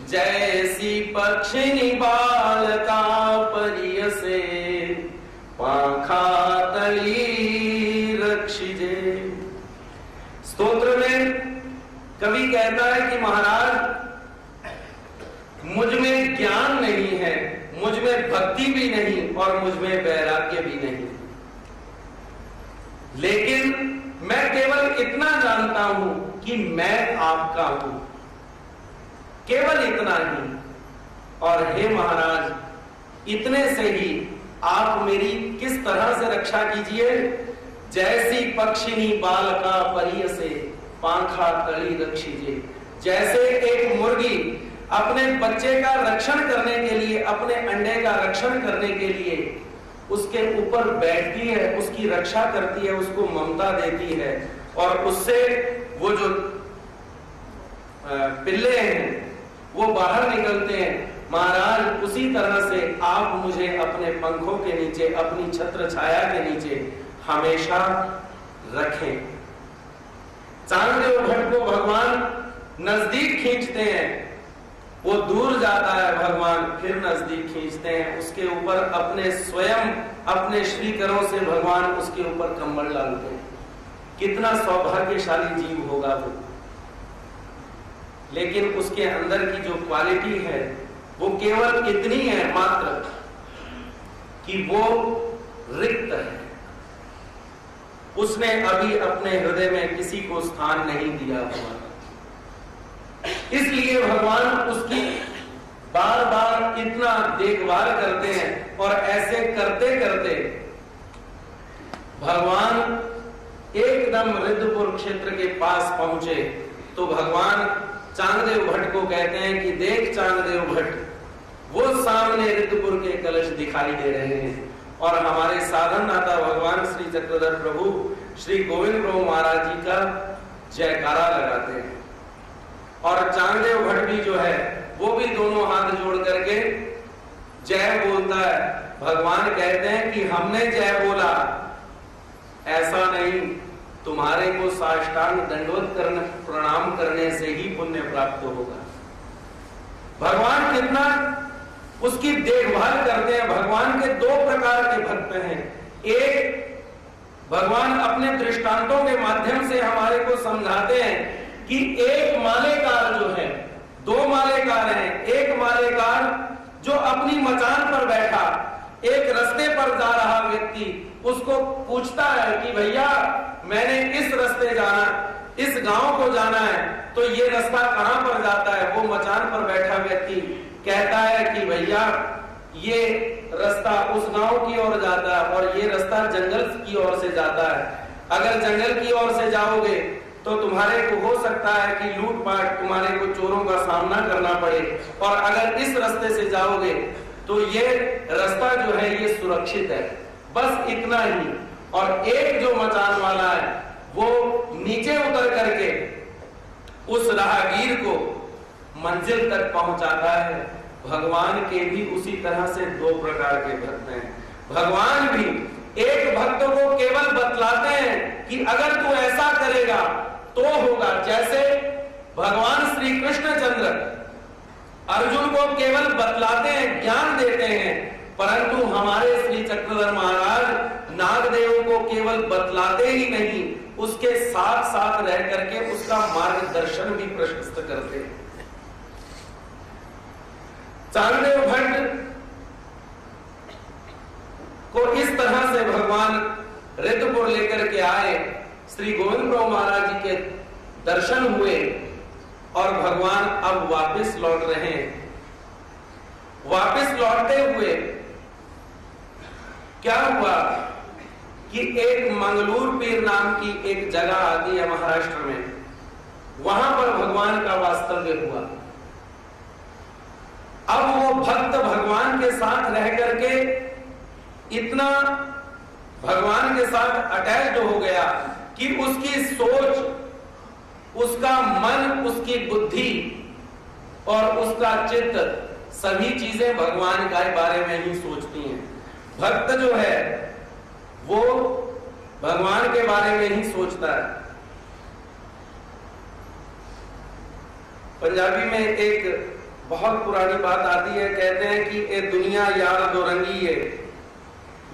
जैसी पक्षिणी बालका परियसे, पाखा तली रक्षिजे। स्तोत्र में कवि कहता है कि महाराज मुझ में ज्ञान नहीं है, मुझ में भक्ति भी नहीं और मुझ में वैराग्य भी नहीं, लेकिन मैं केवल इतना जानता हूं कि मैं आपका हूं, केवल इतना ही। और हे महाराज, इतने से ही आप मेरी किस तरह से रक्षा कीजिए, जैसी पक्षिणी बालका परियसे, पाखा तली रक्षिजे। जैसे एक मुर्गी अपने बच्चे का रक्षण करने के लिए, अपने अंडे का रक्षण करने के लिए उसके ऊपर बैठती है, उसकी रक्षा करती है, उसको ममता देती है, और उससे वो जो पिल्ले हैं वो बाहर निकलते हैं। महाराज उसी तरह से आप मुझे अपने पंखों के नीचे, अपनी छत्र छाया के नीचे हमेशा रखें। चांगदेव भट्ट को भगवान नजदीक खींचते हैं, वो दूर जाता है, भगवान फिर नजदीक खींचते हैं, उसके ऊपर अपने स्वयं अपने श्रीकरों से भगवान उसके ऊपर कंबल डालते हैं। कितना सौभाग्यशाली जीव होगा वो। लेकिन उसके अंदर की जो क्वालिटी है वो केवल इतनी है मात्र कि वो रिक्त है, उसने अभी अपने हृदय में किसी को स्थान नहीं दिया हुआ। इसलिए भगवान उसकी बार बार इतना देखभाल करते हैं, और ऐसे करते करते भगवान एकदम रिद्धपुर क्षेत्र के पास पहुंचे तो भगवान चांगदेव भट्ट को कहते हैं कि देख चांगदेव भट्ट, वो सामने रिद्धपुर के कलश दिखाई दे रहे हैं, और हमारे साधन दाता भगवान श्री चक्रधर प्रभु श्री गोविंद प्रभु महाराज जी का जयकारा लगाते हैं। और चांगदेव भट्ट भी जो है वो भी दोनों हाथ जोड़ करके जय बोलता है। भगवान कहते हैं कि हमने जय बोला, ऐसा नहीं, तुम्हारे को साष्टांग दंडवत करने, प्रणाम करने से ही पुण्य प्राप्त होगा। भगवान कितना उसकी देखभाल करते हैं। भगवान के दो प्रकार के भक्त हैं। एक, भगवान अपने दृष्टांतों के माध्यम से हमारे को समझाते हैं कि एक मालेकार जो है, दो मालेकार हैं। एक मालेकार जो अपनी मचान पर बैठा, एक रास्ते पर जा रहा व्यक्ति उसको पूछता है कि भैया मैंने इस रास्ते जाना, इस गांव को जाना है, तो ये रास्ता कहां पर जाता है? वो मचान पर बैठा व्यक्ति कहता है कि भैया ये रास्ता उस गांव की ओर जाता है, और ये रास्ता जंगल की ओर से जाता है। अगर जंगल की ओर से जाओगे तो तुम्हारे को हो सकता है कि लूटपाट, तुम्हारे को चोरों का सामना करना पड़े, और अगर इस रास्ते से जाओगे तो ये रास्ता जो है ये सुरक्षित है। बस इतना ही। और एक जो मचान वाला है वो नीचे उतर करके उस राहगीर को मंजिल तक पहुंचाता है। भगवान के भी उसी तरह से दो प्रकार के भक्त हैं। भगवान भी एक भक्त को केवल बतलाते हैं कि अगर तू ऐसा करेगा तो होगा। जैसे भगवान श्री कृष्णचंद्र अर्जुन को केवल बतलाते हैं, ज्ञान देते हैं, परंतु हमारे श्री चक्रधर महाराज नागदेव को केवल बतलाते ही नहीं, उसके साथ साथ रह करके उसका मार्गदर्शन भी प्रशस्त करते हैं। चांगदेव भट्ट को इस तरह से भगवान रिद्धपुर लेकर के आए, श्री गोविंद प्रभु महाराज जी के दर्शन हुए, और भगवान अब वापस लौट रहे हैं। वापस लौटते हुए क्या हुआ कि एक मंगलूर पीर नाम की एक जगह आती है महाराष्ट्र में, वहां पर भगवान का वास्तव्य हुआ। अब वो भक्त भगवान के साथ रह करके इतना भगवान के साथ अटैच्ड हो गया कि उसकी सोच, उसका मन, उसकी बुद्धि और उसका चित्त सभी चीजें भगवान के बारे में ही सोचती हैं। भक्त जो है वो भगवान के बारे में ही सोचता है। पंजाबी में एक बहुत पुरानी बात आती है, कहते हैं कि ए दुनिया यार दो रंगी है,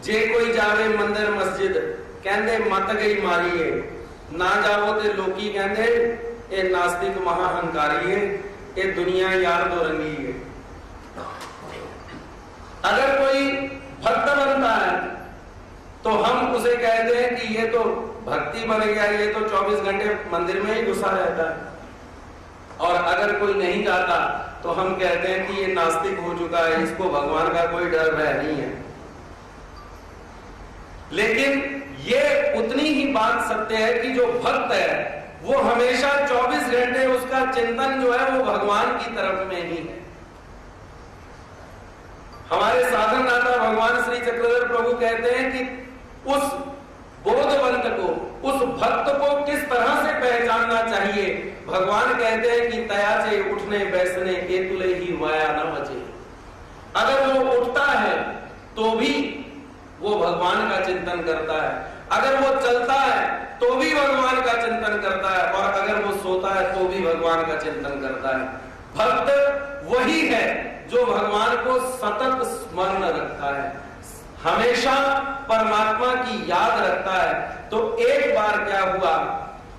जे कोई जावे मंदिर मस्जिद कहते मत गई मारी है, ना जावो ते लोकी कहते ए नास्तिक महाहंकारी है, ए दुनिया यार दो रंगी है। अगर कोई भक्त बनता है तो हम उसे कहते हैं कि ये तो भक्ति बन गया, ये तो 24 घंटे मंदिर में ही घुसा रहता है। और अगर कोई नहीं जाता तो हम कहते हैं कि ये नास्तिक हो चुका है, इसको भगवान का कोई डर भय नहीं है। लेकिन ये उतनी ही बात सत्य है कि जो भक्त है वो हमेशा 24 घंटे उसका चिंतन जो है वो भगवान की तरफ में ही है। हमारे साधनदाता भगवान श्री चक्रधर प्रभु कहते हैं कि उस बोधवंत को, उस भक्त को किस तरह से पहचानना चाहिए। भगवान कहते हैं कि तयाचे उठने बैसने के तुले ही वाया न बचे। अगर वो उठता है तो भी वो भगवान का चिंतन करता है, अगर वो चलता है तो भी भगवान का चिंतन करता है, और अगर वो सोता है तो भी भगवान का चिंतन करता है। भक्त वही है जो भगवान को सतत स्मरण रखता है, हमेशा परमात्मा की याद रखता है। तो एक बार क्या हुआ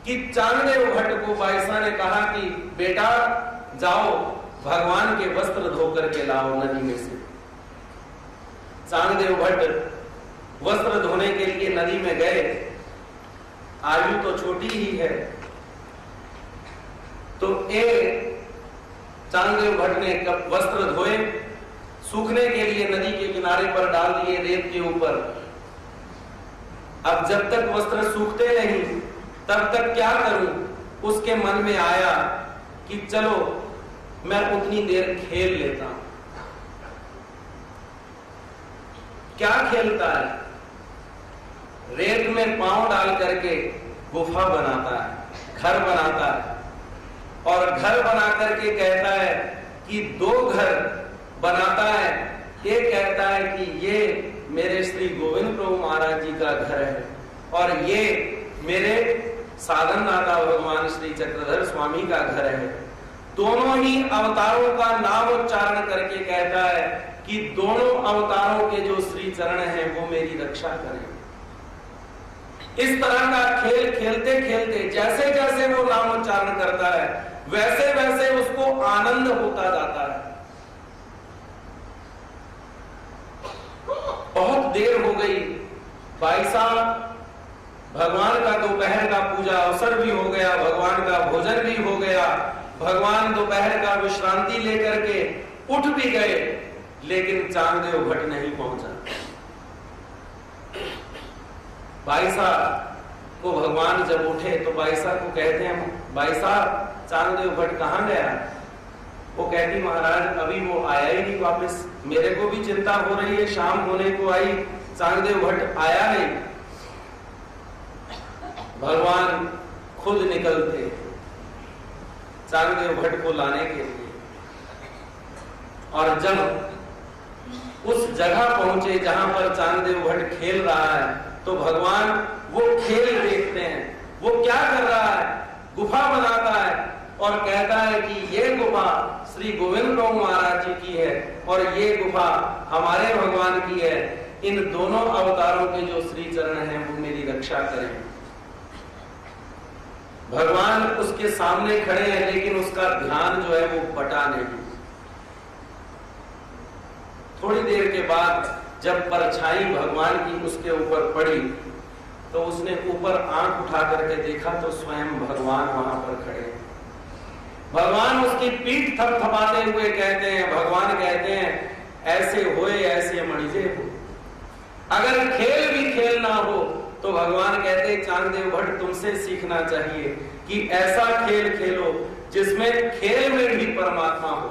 कि चांगदेव भट्ट को बाईसा ने कहा कि बेटा जाओ भगवान के वस्त्र धोकर के लाओ नदी में से। चांगदेव भट्ट वस्त्र धोने के लिए नदी में गए। आयु तो छोटी ही है, तो एक चांगदेव भट्ट ने वस्त्र धोए, सूखने के लिए नदी के किनारे पर डाल दिए रेत के ऊपर। अब जब तक वस्त्र सूखते नहीं तब तक क्या करूं, उसके मन में आया कि चलो मैं उतनी देर खेल लेता हूं। क्या खेलता है? रेत में पांव डाल करके गुफा बनाता है, घर बनाता है, और घर बना करके कहता है कि दो घर बनाता है। एक कहता है कि ये मेरे श्री गोविंद प्रभु महाराज जी का घर है, और ये मेरे साधनदाता भगवान श्री चक्रधर स्वामी का घर है। दोनों ही अवतारों का नाम उच्चारण करके कहता है कि दोनों अवतारों के जो श्री चरण हैं वो मेरी रक्षा करें। इस तरह का खेल खेलते खेलते जैसे जैसे वो नाम उच्चारण करता है वैसे वैसे उसको आनंद होता जाता है। बहुत देर हो गई, भाई साहब भगवान का दोपहर का पूजा अवसर भी हो गया, भगवान का भोजन भी हो गया, भगवान दोपहर का विश्रांति लेकर के उठ भी गए, लेकिन चांगदेव भट्ट नहीं पहुंचा। भाई साहब को भगवान जब उठे तो भाई साहब को कहते हैं, भाई साहब चांगदेव भट्ट कहां गया? वो कहती महाराज अभी वो आया ही नहीं वापस, मेरे को भी चिंता हो रही है, शाम होने को आई, चांगदेव भट्ट आया नहीं। भगवान खुद निकलते चांगदेव भट्ट को लाने के लिए, और जब उस जगह पहुंचे जहां पर चांगदेव भट्ट खेल रहा है तो भगवान वो खेल देखते हैं। वो क्या कर रहा है? गुफा बनाता है और कहता है कि ये गुफा श्री गोविंद प्रभु महाराज जी की है और ये गुफा हमारे भगवान की है। इन दोनों अवतारों के जो श्री चरण हैं वो मेरी रक्षा करें। भगवान उसके सामने खड़े हैं लेकिन उसका ध्यान जो है वो बटा नहीं। थोड़ी देर के बाद जब परछाई भगवान की उसके ऊपर पड़ी तो उसने ऊपर आंख उठा करके देखा तो स्वयं भगवान वहां पर खड़े हैं। भगवान उसकी पीठ थपथपाते हुए कहते हैं, भगवान कहते हैं ऐसे होए ऐसे मणिजे हो। अगर खेल भी खेलना हो तो भगवान कहते हैं चांगदेव भट्ट तुमसे सीखना चाहिए कि ऐसा खेल खेलो जिसमें खेल में भी परमात्मा हो।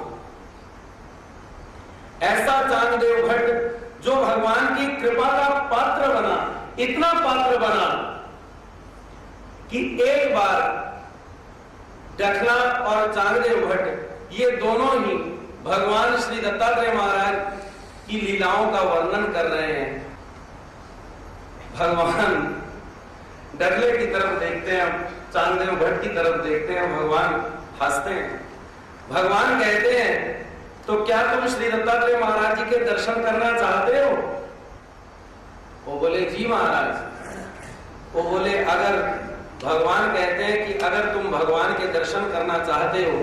ऐसा चांगदेव भट्ट जो भगवान की कृपा का पात्र बना, इतना पात्र बना कि एक बार डखला और चांगदेव भट्ट ये दोनों ही भगवान श्री दत्तात्रेय महाराज की लीलाओं का वर्णन कर रहे हैं। भगवान डखले की तरफ देखते हैं, चांगदेव भट्ट की तरफ देखते हैं, भगवान हंसते हैं। भगवान कहते हैं तो क्या तुम श्री दत्तात्रेय महाराज जी के दर्शन करना चाहते हो? वो बोले जी महाराज। वो बोले अगर भगवान कहते हैं कि अगर तुम भगवान के दर्शन करना चाहते हो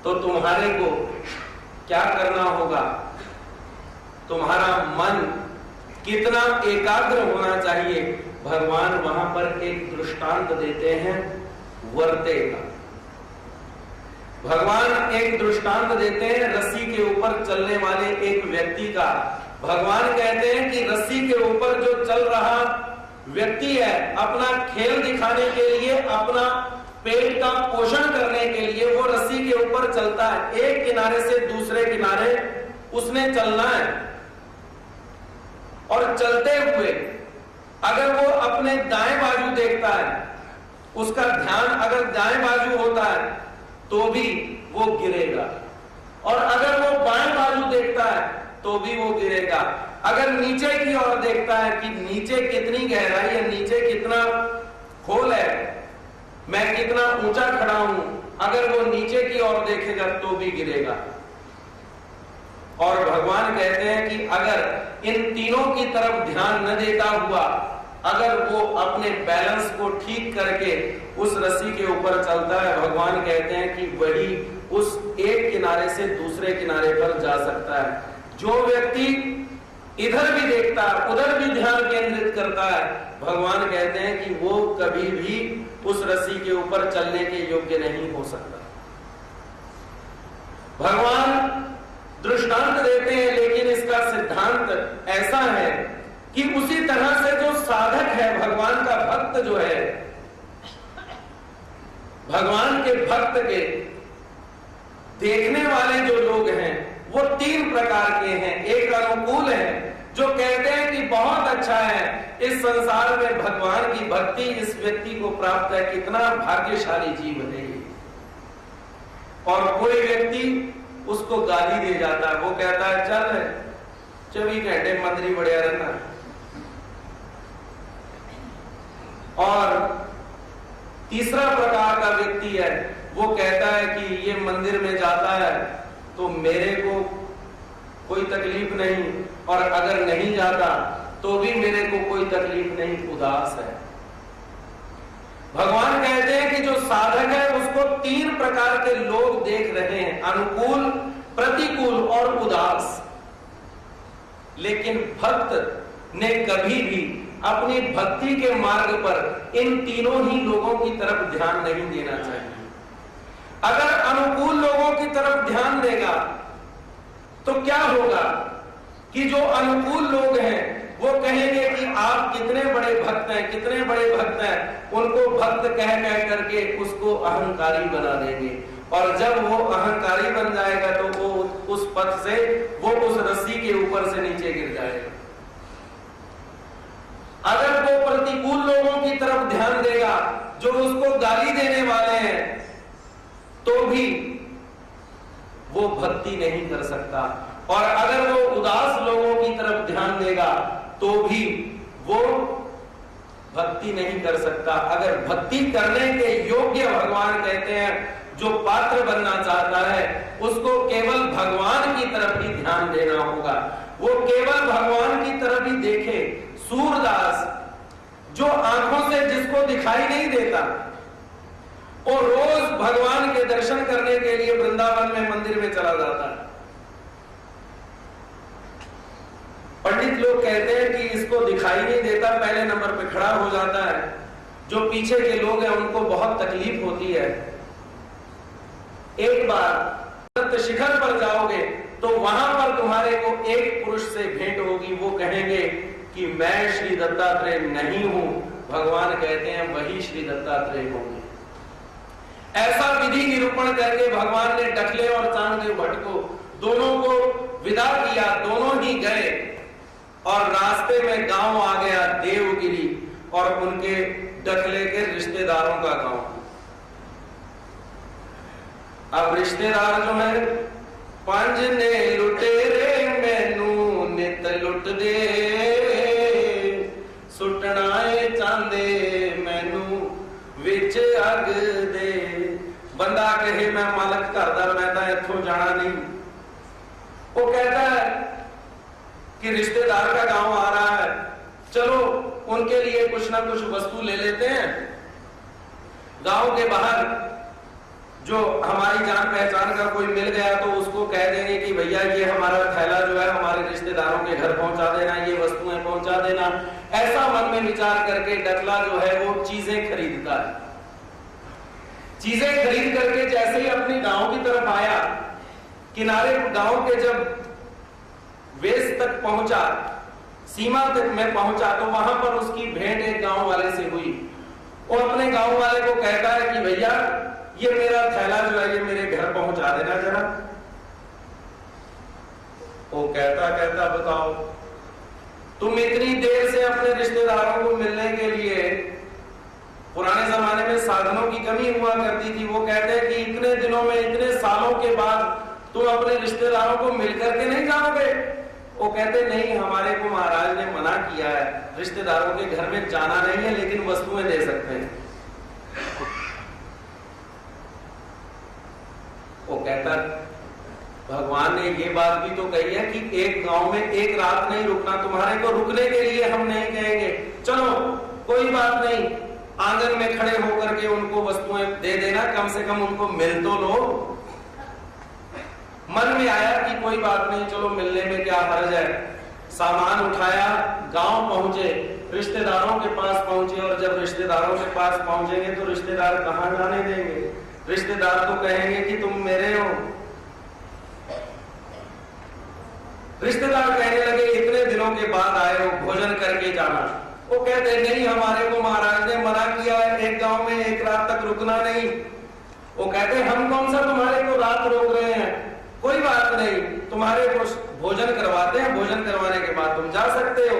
तो तुम्हारे को क्या करना होगा? तुम्हारा मन कितना एकाग्र होना चाहिए? भगवान वहां पर एक दृष्टांत देते हैं वर्ते का। भगवान एक दृष्टांत देते हैं रस्सी के ऊपर चलने वाले एक व्यक्ति का। भगवान कहते हैं कि रस्सी के ऊपर जो चल रहा व्यक्ति है अपना खेल दिखाने के लिए, अपना पेट का पोषण करने के लिए वो रस्सी के ऊपर चलता है, एक किनारे से दूसरे किनारे उसने चलना है। और चलते हुए अगर वो अपने दाएं बाजू देखता है, उसका ध्यान अगर दाएं बाजू होता है तो भी वो गिरेगा, और अगर वो बाएं बाजू देखता है तो भी वो गिरेगा। अगर नीचे की ओर देखता है कि नीचे कितनी गहराई है, नीचे कितना खोल है, मैं कितना ऊंचा खड़ा हूं, अगर वो नीचे की ओर देखेगा तो भी गिरेगा। और भगवान कहते हैं कि अगर इन तीनों की तरफ ध्यान न देता हुआ अगर वो अपने बैलेंस को ठीक करके उस रस्सी के ऊपर चलता है, भगवान कहते हैं कि वही उस एक किनारे से दूसरे किनारे पर जा सकता है। जो व्यक्ति इधर भी देखता है, उधर भी ध्यान केंद्रित करता है, भगवान कहते हैं कि वो कभी भी उस रस्सी के ऊपर चलने के योग्य नहीं हो सकता। भगवान दृष्टांत देते हैं, लेकिन इसका सिद्धांत ऐसा है कि उसी तरह से जो साधक है, भगवान का भक्त जो है, भगवान के भक्त के देखने वाले जो लोग हैं वो तीन प्रकार के हैं। एक अनुकूल है, जो कहते हैं कि बहुत अच्छा है, इस संसार में भगवान की भक्ति इस व्यक्ति को प्राप्त है, कितना भाग्यशाली जीव है ये। और कोई व्यक्ति उसको गाली दे जाता है, वो कहता है चल 24 घंटे मंदिर बढ़िया रहना। और तीसरा प्रकार का व्यक्ति है, वो कहता है कि ये मंदिर में जाता है तो मेरे को कोई तकलीफ नहीं, और अगर नहीं जाता तो भी मेरे को कोई तकलीफ नहीं, उदास है। भगवान कहते हैं कि जो साधक है उसको तीन प्रकार के लोग देख रहे हैं, अनुकूल, प्रतिकूल और उदास। लेकिन भक्त ने कभी भी अपनी भक्ति के मार्ग पर इन तीनों ही लोगों की तरफ ध्यान नहीं देना चाहिए। अगर अनुकूल लोगों की तरफ ध्यान देगा तो क्या होगा कि जो अनुकूल लोग हैं वो कहेंगे कि आप कितने बड़े भक्त हैं, कितने बड़े भक्त हैं, उनको भक्त कह करके उसको अहंकारी बना देंगे। और जब वो अहंकारी बन जाएगा तो वो उस पथ से, वो उस रस्सी के ऊपर से नीचे गिर जाएगा। अगर वो प्रतिकूल लोगों की तरफ ध्यान देगा जो उसको गाली देने वाले हैं, तो भी वो भक्ति नहीं कर सकता। और अगर वो उदास लोगों की तरफ ध्यान देगा तो भी वो भक्ति नहीं कर सकता। अगर भक्ति करने के योग्य, भगवान कहते हैं, जो पात्र बनना चाहता है उसको केवल भगवान की तरफ ही ध्यान देना होगा। वो केवल भगवान की तरफ ही देखे। सूरदास जो आंखों से जिसको दिखाई नहीं देता, और रोज भगवान के दर्शन करने के लिए वृंदावन में मंदिर में चला जाता है। पंडित लोग कहते हैं कि इसको दिखाई नहीं देता, पहले नंबर पे खड़ा हो जाता है। जो पीछे के लोग हैं उनको बहुत तकलीफ होती है। एक बार शिखर पर जाओगे तो वहां पर तुम्हारे को एक पुरुष से भेंट होगी, वो कहेंगे कि मैं श्री दत्तात्रेय नहीं हूं। भगवान कहते हैं वही श्री दत्तात्रेय होंगे। ऐसा विधि निरूपण करके भगवान ने डकले और चांगदेव भट्ट को दोनों को विदा किया। दोनों ही गए और रास्ते में गांव आ गया देवगिरी, और उनके डकले के रिश्तेदारों का गांव। अब रिश्तेदार जो है, पंज ने लुटेरे मैनू नित लुट दे, सुटनाए चांदे मैनू विच अग दे। बंदा कहे मैं मालक करदा, मैं तो इथों जाना नहीं। वो कहता है कि रिश्तेदार का गांव आ रहा है, चलो उनके लिए कुछ ना कुछ वस्तु ले लेते हैं। गांव के बाहर जो हमारी जान पहचान का कोई मिल गया तो उसको कह देंगे कि भैया ये हमारा थैला जो है हमारे रिश्तेदारों के घर पहुंचा देना, ये वस्तुएं पहुंचा देना। ऐसा मन में विचार करके डकला जो है वो चीजें खरीदता है। चीजें खरीद करके जैसे ही अपनी गांव की तरफ आया, किनारे गांव के जब वेस तक पहुंचा, सीमा तक में पहुंचा, तो वहां पर उसकी भेंट एक गांव वाले से हुई। वो अपने गांव वाले को कहता है कि भैया ये मेरा थैला जो है ये मेरे घर पहुंचा देना जरा। वो कहता बताओ, तुम इतनी देर से अपने रिश्तेदारों को मिलने के लिए, पुराने जमाने में साधनों की कमी हुआ करती थी, वो कहते हैं कि इतने दिनों में, इतने सालों के बाद तुम अपने रिश्तेदारों को मिलकर के नहीं जाओगे? वो कहते नहीं, हमारे को महाराज ने मना किया है, रिश्तेदारों के घर में जाना नहीं है, लेकिन वस्तुएं दे सकते हैं। वो कहता भगवान ने ये बात भी तो कही है कि एक गांव में एक रात नहीं रुकना, तुम्हारे को रुकने के लिए हम नहीं कहेंगे, चलो कोई बात नहीं, आंगन में खड़े होकर के उनको वस्तुएं दे देना, कम से कम उनको मिल तो लो। मन में आया कि कोई बात नहीं, चलो मिलने में क्या हर्ज है। सामान उठाया, गांव पहुंचे, रिश्तेदारों के पास पहुंचे, और जब रिश्तेदारों के पास पहुंचेंगे तो रिश्तेदार कहां जाने देंगे? रिश्तेदार तो कहेंगे कि तुम मेरे हो। रिश्तेदार कहने लगे इतने दिनों के बाद आए हो, भोजन करके जाना। वो कहते नहीं, हमारे को महाराज ने मना किया है, एक गांव में एक रात तक रुकना नहीं। वो कहते हम कौन सा तुम्हारे को रात रोक रहे हैं, कोई बात नहीं, तुम्हारे को भोजन करवाते हैं, भोजन करवाने के बाद तुम जा सकते हो।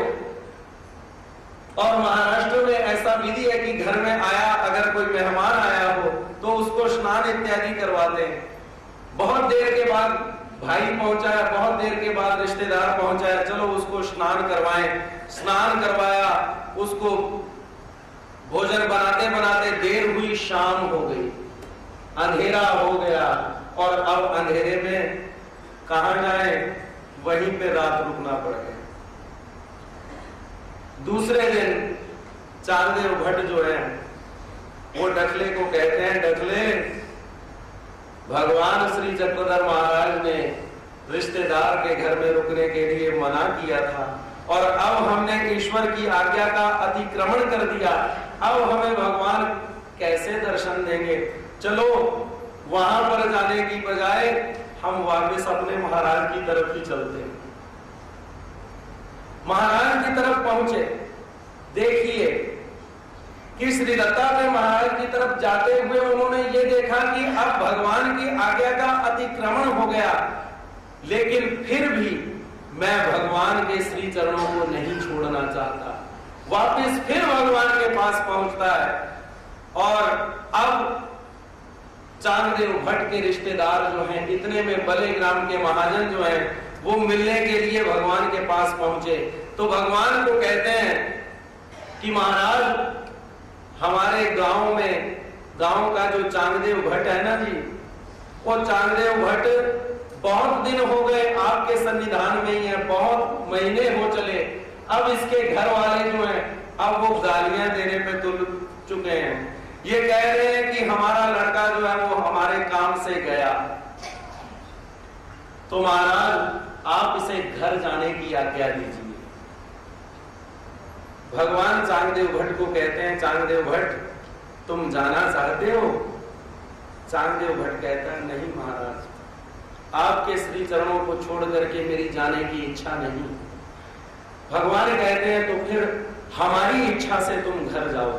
और महाराष्ट्र में ऐसा विधि है कि घर में आया, अगर कोई मेहमान आया हो तो उसको स्नान इत्यादि करवाते हैं। बहुत देर के बाद भाई पहुंचा है, बहुत देर के बाद रिश्तेदार पहुंचा है, चलो उसको स्नान करवाएं। स्नान करवाया, उसको भोजन बनाते बनाते देर हुई, शाम हो गई, अंधेरा हो गया, और अब अंधेरे में कहां जाए, वहीं पे रात रुकना पड़ गया। दूसरे दिन चांगदेव भट्ट जो है वो डकले को कहते हैं, डकले, भगवान श्री चक्रधर महाराज ने रिश्तेदार के घर में रुकने के लिए मना किया था, और अब हमने ईश्वर की आज्ञा का अतिक्रमण कर दिया, अब हमें भगवान कैसे दर्शन देंगे? चलो वहां पर जाने की बजाय हम वापस अपने महाराज की तरफ ही चलते हैं। महाराज की तरफ पहुंचे, देखिए कि श्री दत्तात्रेय महाराज की तरफ जाते हुए उन्होंने ये देखा कि अब भगवान की आज्ञा का अतिक्रमण हो गया, लेकिन फिर भी मैं भगवान के श्री चरणों को नहीं छोड़ना चाहता। वापस फिर भगवान के पास पहुंचता है, और अब चांगदेव भट्ट के रिश्तेदार जो हैं, इतने में बले ग्राम के महाजन जो हैं, वो मिलने के लिए भगवान के पास पहुंचे। तो भगवान को कहते हैं कि महाराज, हमारे गांव में, गांव का जो चांगदेव भट्ट है ना जी, वो चांगदेव भट्ट बहुत दिन हो गए आपके सन्निधान में ही है, बहुत महीने हो चले, अब इसके घर वाले जो हैं, अब वो गालियां देने पे तुल चुके हैं। ये कह रहे हैं कि हमारा लड़का जो है वो हमारे काम से गया। तो महाराज आप इसे घर जाने की आज्ञा दीजिए। भगवान चांगदेव भट्ट को कहते हैं, चांगदेव भट्ट तुम जाना चाहते हो? चांगदेव भट्ट कहता है नहीं महाराज, आपके श्री चरणों को छोड़ करके मेरी जाने की इच्छा नहीं। भगवान कहते हैं तो फिर हमारी इच्छा से तुम घर जाओ,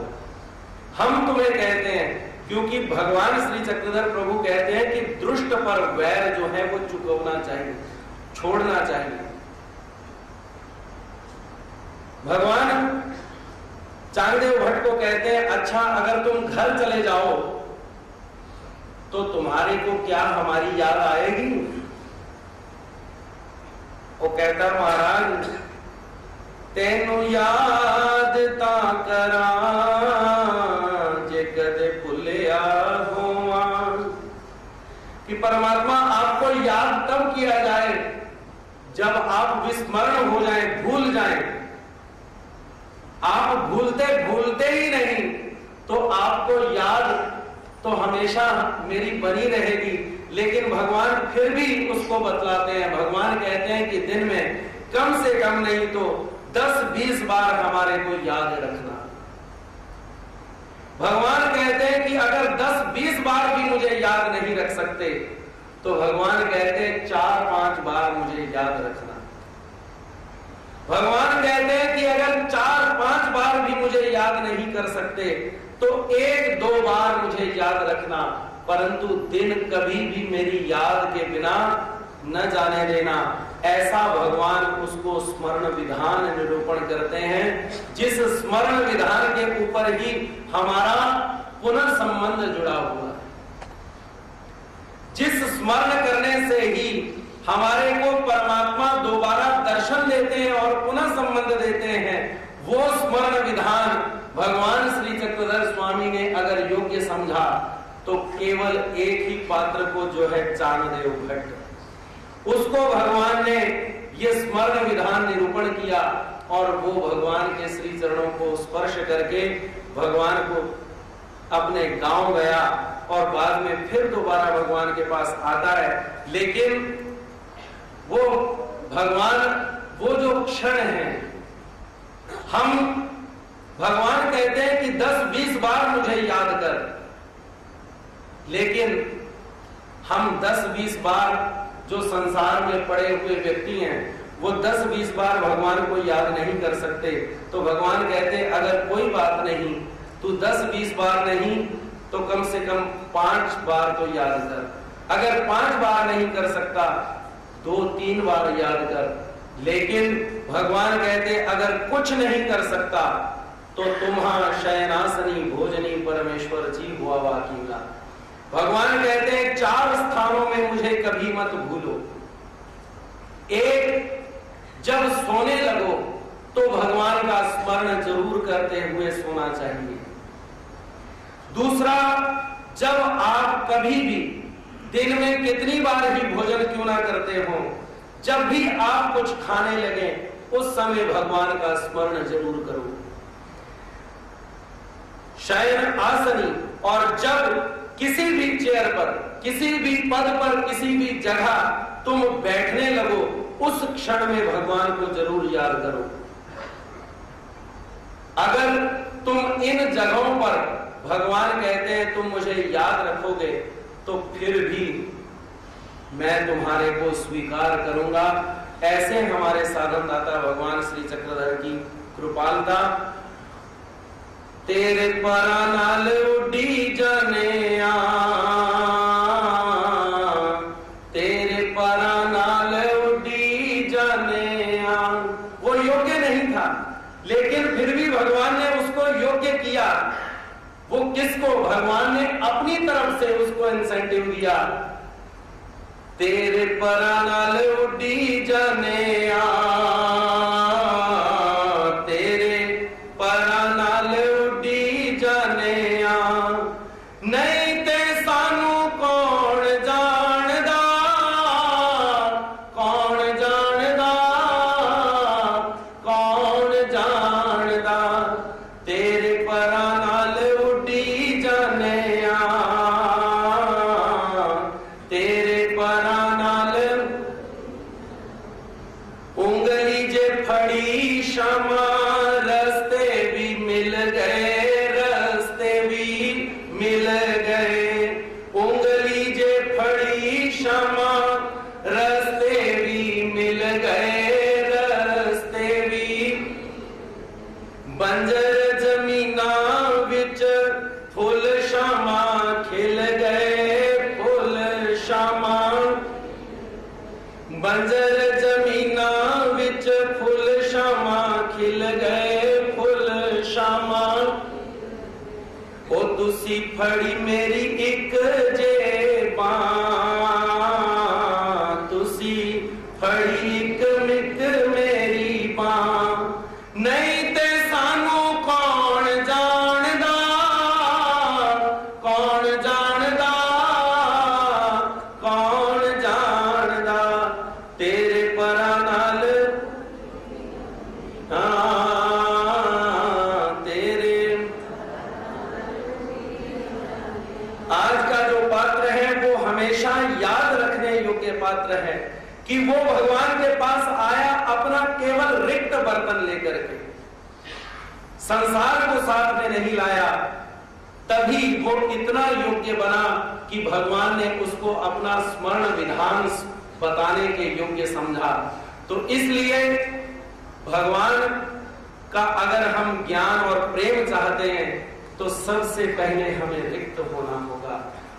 हम तुम्हें कहते हैं, क्योंकि भगवान श्री चक्रधर प्रभु कहते हैं कि दुष्ट पर वैर जो है वो चुकवना चाहिए, छोड़ना चाहिए। भगवान चांगदेव भट्ट को कहते हैं अच्छा अगर तुम घर चले जाओ तो तुम्हारे को क्या हमारी याद आएगी? वो कहता महाराज तेनु याद ता करा जे कदे भुलिया होवा, कि परमात्मा आपको याद तब किया जाए जब आप विस्मरण हो जाए, भूल जाए। आप भूलते भूलते ही नहीं तो आपको याद तो हमेशा मेरी बनी रहेगी, लेकिन भगवान फिर भी उसको बतलाते हैं। भगवान कहते हैं कि दिन में कम से कम नहीं तो 10-20 बार हमारे को याद रखना। भगवान कहते हैं कि अगर 10-20 बार भी मुझे याद नहीं रख सकते तो भगवान कहते हैं 4-5 बार मुझे याद रखना। भगवान कहते हैं कि अगर 4-5 बार भी मुझे याद नहीं कर सकते तो 1-2 बार मुझे याद रखना, परंतु दिन कभी भी मेरी याद के बिना न जाने देना, ऐसा भगवान उसको स्मरण विधान निरूपण करते हैं, जिस स्मरण विधान के ऊपर ही हमारा पुनः संबंध जुड़ा हुआ है। जिस स्मरण करने से ही हमारे को परमात्मा दोबारा दर्शन देते हैं और पुनः संबंध देते हैं, वो स्मरण विधान भगवान श्री चक्रधर स्वामी ने अगर योग्य समझा तो केवल एक ही पात्र को जो है चाणदेव भट्ट, उसको भगवान ने ये स्मरण विधान निरूपण किया और वो भगवान के श्री चरणों को स्पर्श करके भगवान को अपने गांव गया और बाद में फिर दोबारा भगवान के पास आता है। लेकिन वो भगवान, वो जो क्षण है, हम भगवान कहते हैं कि 10-20 बार मुझे याद कर, लेकिन हम 10-20 बार, जो संसार में पड़े हुए व्यक्ति हैं, वो 10-20 बार भगवान को याद नहीं कर सकते। तो भगवान कहते अगर कोई बात नहीं, तू 10-20 बार नहीं तो कम से कम 5 बार तो याद कर। अगर 5 बार नहीं कर सकता 2-3 बार याद कर। लेकिन भगवान कहते अगर कुछ नहीं कर सकता तो तुम्हारा शयनासनी भोजनी परमेश्वर जी हुआ वाकीला। भगवान कहते हैं 4 स्थानों में मुझे कभी मत भूलो। एक, जब सोने लगो तो भगवान का स्मरण जरूर करते हुए सोना चाहिए। दूसरा, जब आप कभी भी दिन में कितनी बार ही भोजन क्यों ना करते हो, जब भी आप कुछ खाने लगे उस समय भगवान का स्मरण जरूर करो। शयन आसनी, और जब किसी भी चेयर पर, किसी भी पद पर, किसी भी जगह तुम बैठने लगो, उस क्षण में भगवान को जरूर याद करो। अगर तुम इन जगहों पर, भगवान कहते हैं तुम मुझे याद रखोगे तो फिर भी मैं तुम्हारे को स्वीकार करूंगा। ऐसे हमारे साधन दाता भगवान श्री चक्रधर की कृपालता। तेरे परा नाल उडी जाने आ, तेरे परा नाल उडी जाने आ। वो योग्य नहीं था, लेकिन फिर भी भगवान ने उसको योग्य किया। वो किसको? भगवान ने अपनी तरफ से उसको इंसेंटिव दिया। तेरे परा नाल उडी जाने आ, तेरे परा नाल उडी जाने आ, नहीं ते सानू कौन जानदा, कौन जानदा, कौन जानदा। तेरे परा नाल उडी जाने आ, तेरे परा नाल। उंगली जे फड़ी क्षमा, रस्ते भी मिल गए, रस्ते भी मिल गए। उंगली जे फड़ी क्षमा, रस्ते भी मिल गए, रस्ते भी। बंजर जमीना विच फुल शामा खिल गए, फुल शामा। बंजर जमीना विच फुल शामा खिल गए, फुल शामा। ओ तुसी फड़ी मेरी एक जे बां, तुसी फड़ी एक मिक मेरी बां। नहीं ते सानू कौन जानदा, कौन जानदा, कौन जानदा। तेरे परा नाल, तेरे। आज का जो पात्र है वो हमेशा याद रखने योग्य पात्र है कि वो भगवान के पास आया अपना केवल रिक्त बर्तन लेकर के, संसार को साथ में नहीं लाया। तभी वो इतना योग्य बना कि भगवान ने उसको अपना स्मरण विधान बताने के योग्य समझा। तो इसलिए भगवान का अगर हम ज्ञान और प्रेम चाहते हैं तो सबसे पहले हमें रिक्त होना होगा।